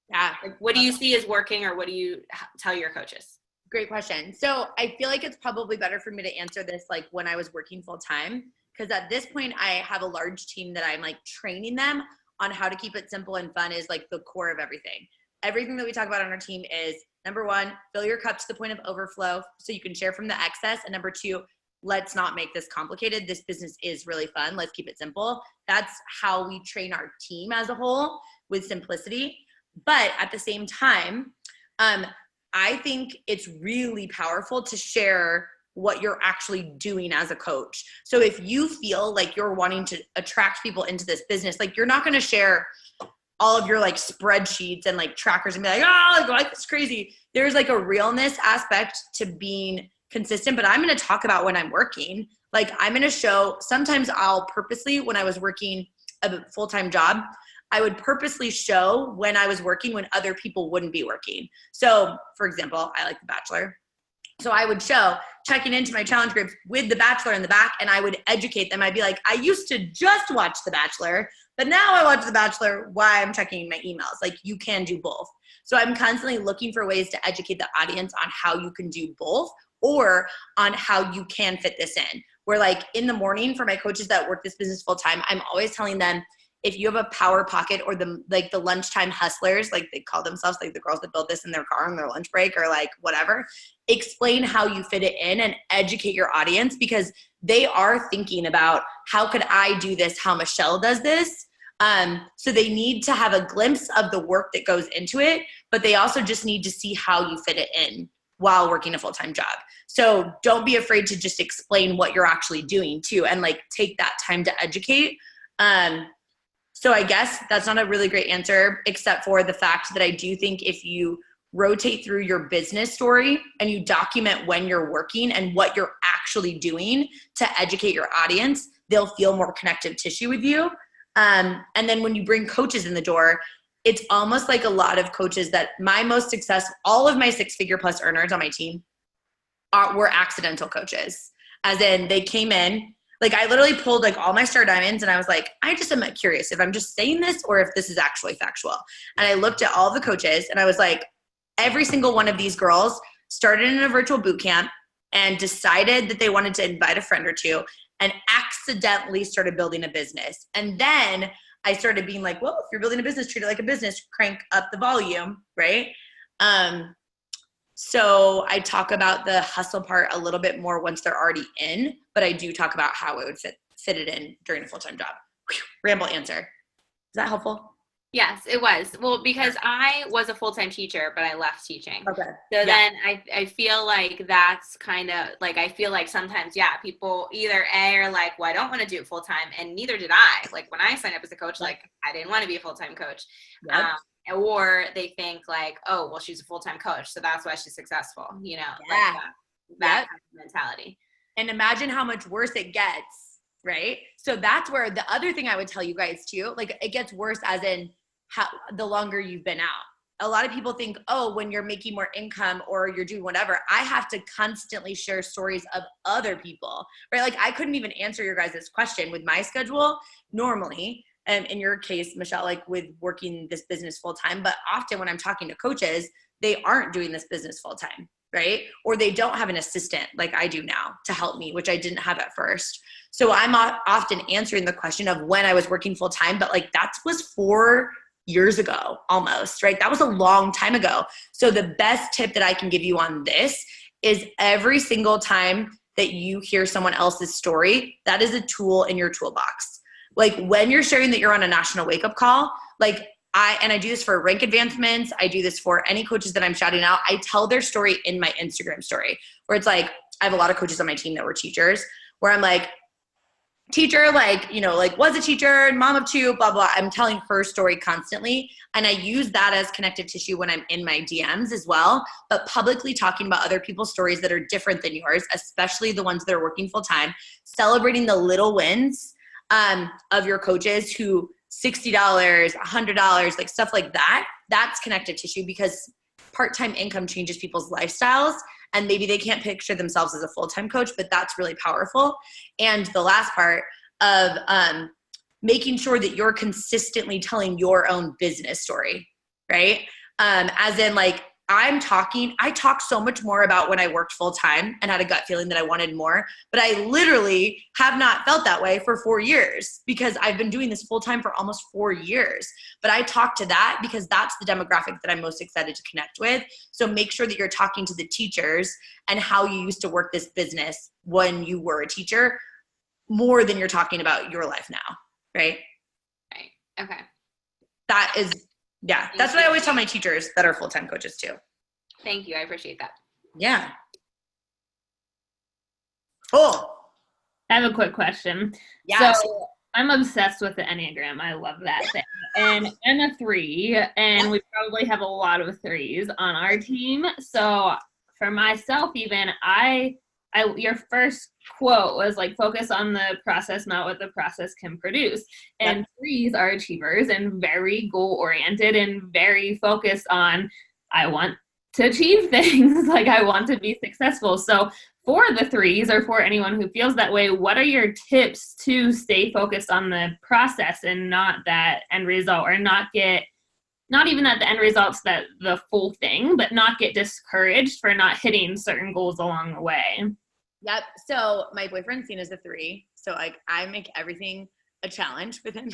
Yeah. Like, what do you see as working, or what do you tell your coaches? Great question. So I feel like it's probably better for me to answer this like when I was working full time, because at this point I have a large team that I'm like training them on how to keep it simple and fun is like the core of everything. Everything that we talk about on our team is, number one, fill your cup to the point of overflow so you can share from the excess. And number two, let's not make this complicated. This business is really fun. Let's keep it simple. That's how we train our team as a whole, with simplicity. But at the same time, I think it's really powerful to share what you're actually doing as a coach. So if you feel like you're wanting to attract people into this business, like you're not going to share all of your like spreadsheets and like trackers and be like, oh, like it's crazy. There's like a realness aspect to being consistent, but I'm going to talk about when I'm working. Like I'm going to show, sometimes I'll purposely, when I was working a full-time job, I would purposely show when I was working when other people wouldn't be working. So for example, I like The Bachelor. So I would show checking into my challenge groups with The Bachelor in the back, and I would educate them. I'd be like, I used to just watch The Bachelor, but now I watch The Bachelor while I'm checking my emails. Like you can do both. So I'm constantly looking for ways to educate the audience on how you can do both, or on how you can fit this in. Where like in the morning for my coaches that work this business full time, I'm always telling them, if you have a power pocket or the lunchtime hustlers, like they call themselves, like the girls that build this in their car on their lunch break or like whatever, explain how you fit it in and educate your audience, because they are thinking about how could I do this, how Michelle does this. So they need to have a glimpse of the work that goes into it, but they also just need to see how you fit it in while working a full-time job. So don't be afraid to just explain what you're actually doing too, and like take that time to educate. So I guess that's not a really great answer, except for the fact that I do think if you rotate through your business story and you document when you're working and what you're actually doing to educate your audience, they'll feel more connective tissue with you. And then when you bring coaches in the door, it's almost like a lot of coaches that my most success, all of my 6-figure plus earners on my team were accidental coaches. As in they came in, like I literally pulled like all my star diamonds and I was like, I just am curious if I'm just saying this or if this is actually factual. And I looked at all the coaches and I was like, every single one of these girls started in a virtual boot camp and decided that they wanted to invite a friend or two and accidentally started building a business. And then I started being like, well, if you're building a business, treat it like a business, crank up the volume, right? So I talk about the hustle part a little bit more once they're already in, but I do talk about how it would fit it in during a full-time job. Whew, ramble answer. Is that helpful? Yes, it was. Well, because I was a full-time teacher, but I left teaching. Okay. So then I feel like that's kind of like, I feel like sometimes, yeah, people either are like, well, I don't want to do it full-time, and neither did I. Like when I signed up as a coach, like I didn't want to be a full-time coach. Yep. Or they think like, oh, well, she's a full-time coach, so that's why she's successful, you know, Yeah. like that kind of mentality. And imagine how much worse it gets, right? So that's where the other thing I would tell you guys too, like it gets worse as in how the longer you've been out. A lot of people think, oh, when you're making more income or you're doing whatever, I have to constantly share stories of other people, right? Like I couldn't even answer your guys' question with my schedule normally. And in your case, Michelle, like with working this business full time, but often when I'm talking to coaches, they aren't doing this business full time, right? Or they don't have an assistant like I do now to help me, which I didn't have at first. So I'm often answering the question of when I was working full time, but like that was 4 years ago almost, right? That was a long time ago. So the best tip that I can give you on this is every single time that you hear someone else's story, that is a tool in your toolbox. Like when you're sharing that you're on a national wake up call, like I do this for rank advancements. I do this for any coaches that I'm shouting out. I tell their story in my Instagram story, where it's like, I have a lot of coaches on my team that were teachers, where I'm like, teacher, like, you know, like was a teacher, mom of two, blah, blah. I'm telling her story constantly. And I use that as connective tissue when I'm in my DMs as well, but publicly talking about other people's stories that are different than yours, especially the ones that are working full time, celebrating the little wins of your coaches who $60, $100, like stuff like that. That's connective tissue, because part-time income changes people's lifestyles. And maybe they can't picture themselves as a full-time coach, but that's really powerful. And the last part of making sure that you're consistently telling your own business story, right? As in, like, I talk so much more about when I worked full-time and had a gut feeling that I wanted more, but I literally have not felt that way for 4 years, because I've been doing this full-time for almost 4 years. But I talk to that because that's the demographic that I'm most excited to connect with. So make sure that you're talking to the teachers and how you used to work this business when you were a teacher, more than you're talking about your life now, right? Right. Okay. That is, yeah, that's what I always tell my teachers that are full-time coaches too. Thank you. I appreciate that. Yeah. Cool. I have a quick question. Yeah. So I'm obsessed with the Enneagram. I love that thing. And I'm a 3, and we probably have a lot of 3s on our team. So for myself, even, your first quote was like, focus on the process, not what the process can produce. And 3s are achievers and very goal-oriented and very focused on, I want to achieve things. Like, I want to be successful. So for the 3s, or for anyone who feels that way, what are your tips to stay focused on the process and not that end result, or not even that the end result's the full thing, but not get discouraged for not hitting certain goals along the way? Yep. So my boyfriend's seen as a 3. So like, I make everything a challenge with him.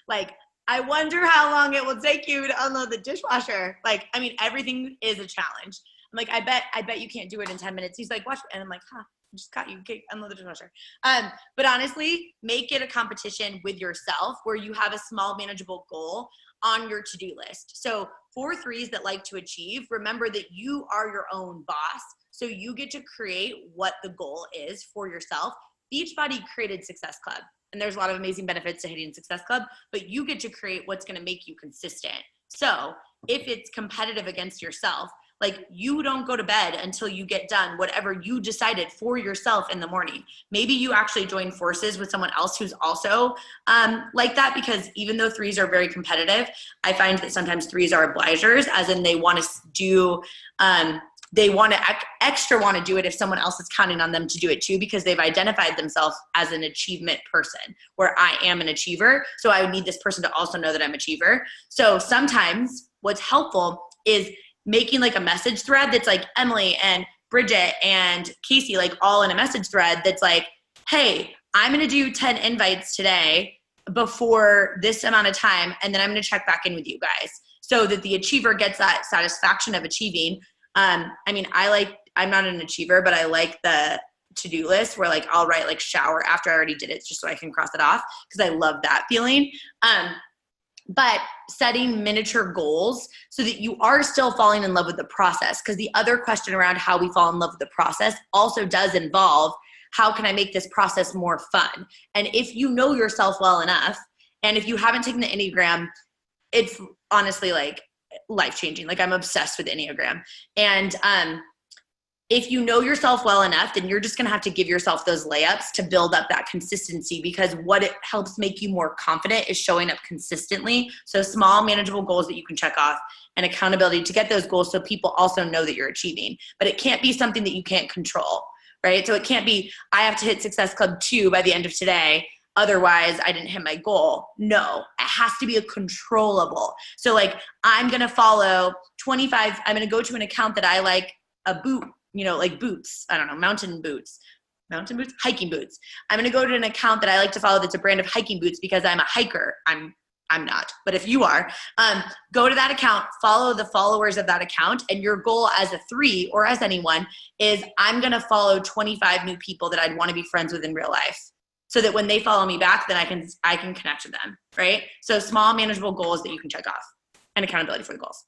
Like, I wonder how long it will take you to unload the dishwasher. Like, I mean, everything is a challenge. I'm like, I bet you can't do it in 10 minutes. He's like, watch. And I'm like, I just got you. Okay, unload the dishwasher. But honestly, make it a competition with yourself where you have a small, manageable goal on your to-do list. So for 3s that like to achieve, remember that you are your own boss. So you get to create what the goal is for yourself. Beachbody created Success Club, and there's a lot of amazing benefits to hitting Success Club, but you get to create what's going to make you consistent. So if it's competitive against yourself, like, you don't go to bed until you get done whatever you decided for yourself in the morning. Maybe you actually join forces with someone else who's also like that, because even though 3s are very competitive, I find that sometimes 3s are obligers, as in they want to do they want to extra want to do it if someone else is counting on them to do it too, because they've identified themselves as an achievement person, where I am an achiever. So I would need this person to also know that I'm an achiever. So sometimes what's helpful is making like a message thread that's like Emily and Bridget and Kacia, like all in a message thread that's like, hey, I'm going to do 10 invites today before this amount of time, and then I'm going to check back in with you guys, so that the achiever gets that satisfaction of achieving. I mean, I'm not an achiever, but I like the to-do list where like I'll write like shower after I already did it, just so I can cross it off, because I love that feeling. But setting miniature goals so that you are still falling in love with the process, because the other question around how we fall in love with the process also does involve, how can I make this process more fun? And if you know yourself well enough, and if you haven't taken the Enneagram, it's honestly like life-changing. Like, I'm obsessed with Enneagram. And if you know yourself well enough, then you're just going to have to give yourself those layups to build up that consistency, because what it helps make you more confident is showing up consistently. So small, manageable goals that you can check off, and accountability to get those goals so people also know that you're achieving. But it can't be something that you can't control, right? So it can't be, I have to hit Success Club 2 by the end of today, otherwise I didn't hit my goal. No, it has to be a controllable. So like, I'm going to follow 25, I'm going to go to an account that I like, a boot, you know, like boots, I don't know, mountain boots, hiking boots. I'm going to go to an account that I like to follow that's a brand of hiking boots, because I'm a hiker. I'm not, but if you are, go to that account, follow the followers of that account. And your goal as a 3, or as anyone, is I'm going to follow 25 new people that I'd want to be friends with in real life. so that when they follow me back, then I can connect with them, right? So small, manageable goals that you can check off and accountability for the goals.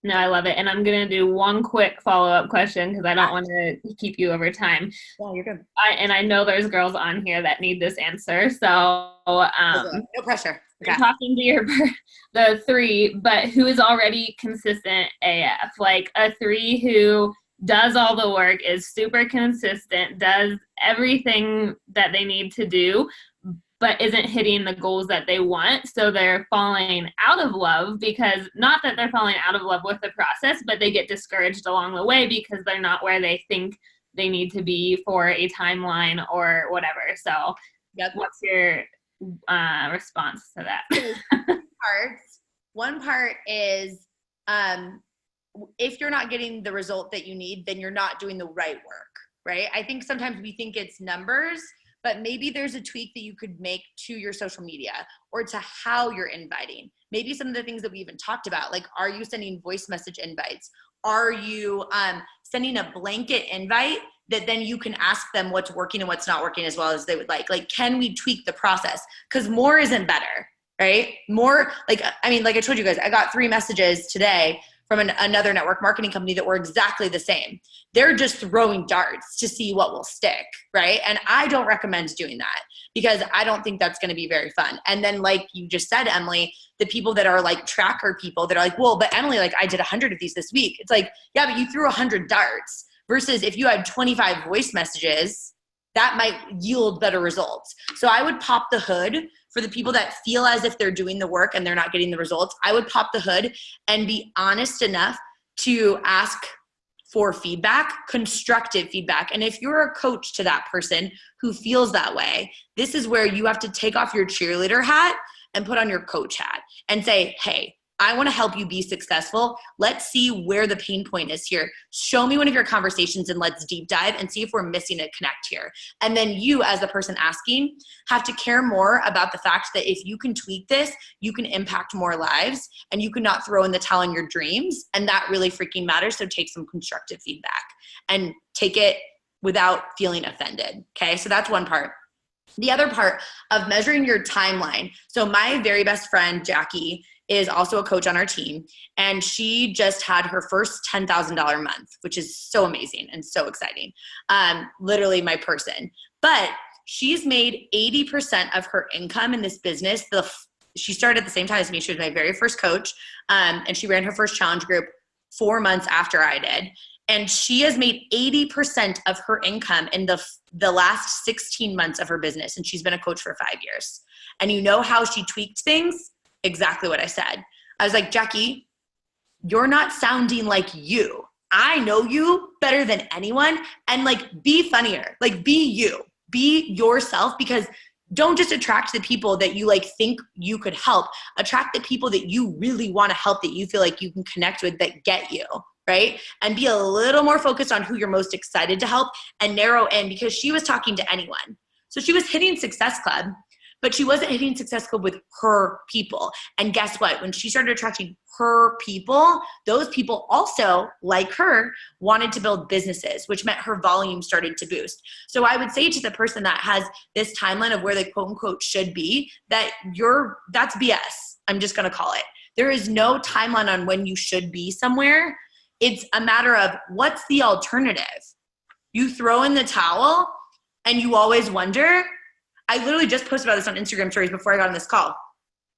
No, I love it. And I'm going to do one quick follow-up question because I don't want to keep you over time. Yeah, you're good. I know there's girls on here that need this answer. So no pressure. You're talking to the 3, but who is already consistent AF? Like a 3 who does all the work, is super consistent, does everything that they need to do, but isn't hitting the goals that they want. So they're falling out of love because, not that they're falling out of love with the process, but they get discouraged along the way because they're not where they think they need to be for a timeline or whatever. So what's your response to that? One part is if you're not getting the result that you need, then you're not doing the right work, right? I think sometimes we think it's numbers, but maybe there's a tweak that you could make to your social media or to how you're inviting. Maybe some of the things that we even talked about, like, are you sending voice message invites? Are you sending a blanket invite that then you can ask them what's working and what's not working as well as they would like? Like, can we tweak the process? Because more isn't better, right? More, like I told you guys, I got 3 messages today from another network marketing company that were exactly the same. They're just throwing darts to see what will stick, right? And I don't recommend doing that because I don't think that's going to be very fun. And then, like you just said, Emily, the people that are like tracker people that are like, well, but Emily, like, I did 100 of these this week. It's like, yeah, but you threw 100 darts versus if you had 25 voice messages, that might yield better results. So I would pop the hood for the people that feel as if they're doing the work and they're not getting the results. I would pop the hood and be honest enough to ask for feedback, constructive feedback. And if you're a coach to that person who feels that way, this is where you have to take off your cheerleader hat and put on your coach hat and say, hey, I want to help you be successful. Let's see where the pain point is here. Show me one of your conversations and let's deep dive and see if we're missing a connect here. And then you, as the person asking, have to care more about the fact that if you can tweak this, you can impact more lives and you cannot throw in the towel on your dreams. And that really freaking matters. So take some constructive feedback and take it without feeling offended. Okay, so that's one part. The other part of measuring your timeline. So my very best friend, Jackie, is also a coach on our team, and she just had her first $10,000 month, which is so amazing and so exciting. Literally my person. But she's made 80% of her income in this business. She started at the same time as me. She was my very first coach, and she ran her first challenge group 4 months after I did. And she has made 80% of her income in the last 16 months of her business, and she's been a coach for 5 years. And you know how she tweaked things? Exactly what I said. I was like, Jackie, you're not sounding like you. I know you better than anyone. And like, be funnier, like be you, be yourself, because don't just attract the people that you like think you could help. Attract the people that you really want to help, that you feel like you can connect with, that get you, right? And be a little more focused on who you're most excited to help and narrow in, because she was talking to anyone. So she was hitting Success Club, but she wasn't hitting Success Club with her people. And guess what? When she started attracting her people, those people also, like her, wanted to build businesses, which meant her volume started to boost. So I would say to the person that has this timeline of where they quote unquote should be, that that's BS. I'm just going to call it. There is no timeline on when you should be somewhere. It's a matter of what's the alternative. You throw in the towel and you always wonder. I literally just posted about this on Instagram stories before I got on this call.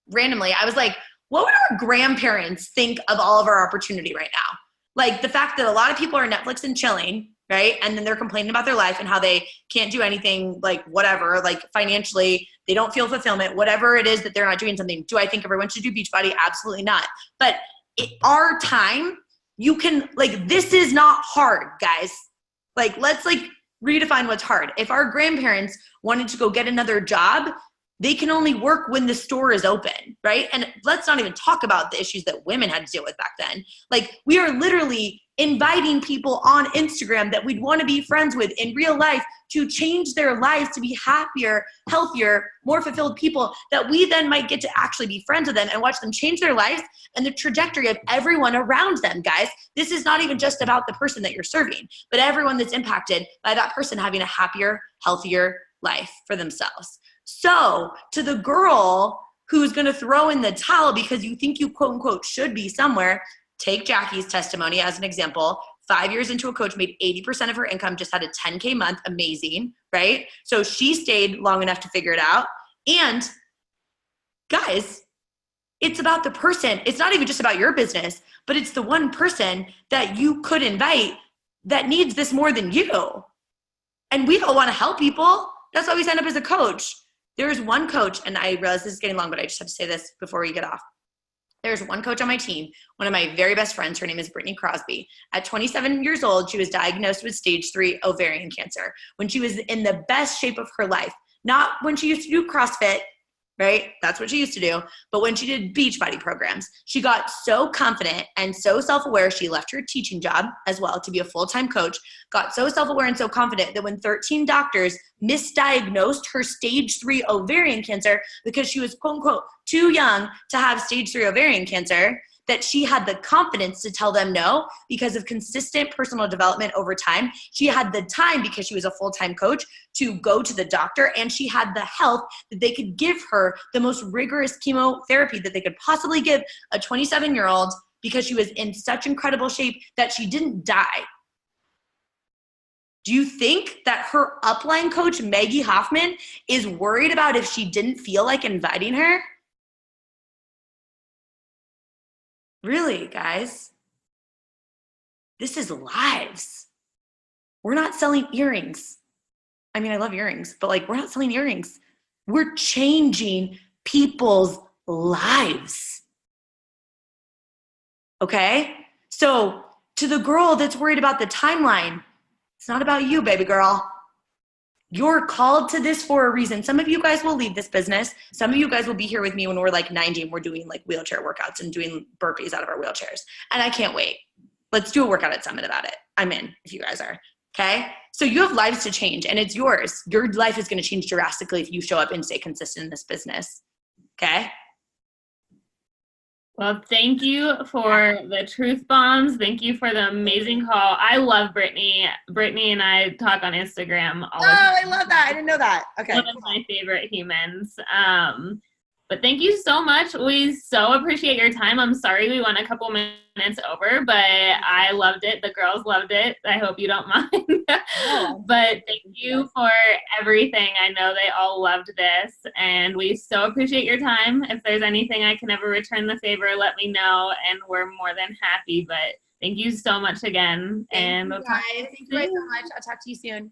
Randomly, I was like, what would our grandparents think of all of our opportunity right now? Like the fact that a lot of people are Netflix and chilling, right? And then they're complaining about their life and how they can't do anything, like whatever, like financially, they don't feel fulfillment, whatever it is that they're not doing something. Do I think everyone should do Beachbody? Absolutely not. But our time, you can, like, this is not hard, guys. Like, let's redefine what's hard. If our grandparents wanted to go get another job, they can only work when the store is open, right? And let's not even talk about the issues that women had to deal with back then. Like, we are literally inviting people on Instagram that we'd want to be friends with in real life to change their lives to be happier, healthier, more fulfilled people, that we then might get to actually be friends with them and watch them change their lives and the trajectory of everyone around them, guys. This is not even just about the person that you're serving, but everyone that's impacted by that person having a happier, healthier, life for themselves. So to the girl who's going to throw in the towel because you think you quote unquote should be somewhere, take Jackie's testimony as an example. 5 years into a coach, made 80% of her income, just had a 10K month, amazing, right? So she stayed long enough to figure it out. And guys, it's about the person. It's not even just about your business, but it's the one person that you could invite that needs this more than you. And we all want to help people. That's why we signed up as a coach. There's one coach, and I realize this is getting long, but I just have to say this before we get off. There's one coach on my team, one of my very best friends. Her name is Brittany Crosby. At 27 years old, she was diagnosed with stage 3 ovarian cancer when she was in the best shape of her life. Not when she used to do CrossFit, right? That's what she used to do. But when she did Beachbody programs, she got so confident and so self-aware, she left her teaching job as well to be a full-time coach, got so self-aware and so confident that when 13 doctors misdiagnosed her stage 3 ovarian cancer because she was quote unquote too young to have stage 3 ovarian cancer, that she had the confidence to tell them no because of consistent personal development over time. She had the time because she was a full-time coach to go to the doctor, and she had the health that they could give her the most rigorous chemotherapy that they could possibly give a 27-year-old because she was in such incredible shape that she didn't die. Do you think that her upline coach, Maggie Hoffman, is worried about if she didn't feel like inviting her? Really, guys? This is lives. We're not selling earrings. I mean, I love earrings, but like, we're not selling earrings. We're changing people's lives. Okay? So to the girl that's worried about the timeline, it's not about you, baby girl. You're called to this for a reason. Some of you guys will leave this business. Some of you guys will be here with me when we're like 90 and we're doing like wheelchair workouts and doing burpees out of our wheelchairs. And I can't wait. Let's do a workout at Summit about it. I'm in if you guys are. Okay? So you have lives to change, and it's yours. Your life is going to change drastically if you show up and stay consistent in this business. Okay? Well, thank you for the truth bombs. Thank you for the amazing call. I love Brittany. Brittany and I talk on Instagram all the time. I love that. I didn't know that. Okay. One of my favorite humans. But thank you so much. We so appreciate your time. I'm sorry we went a couple minutes over, but I loved it. The girls loved it. I hope you don't mind. But thank you for everything. I know they all loved this, and we so appreciate your time. If there's anything I can ever return the favor, let me know, and we're more than happy. But thank you so much again. Thank you guys so much. I'll talk to you soon.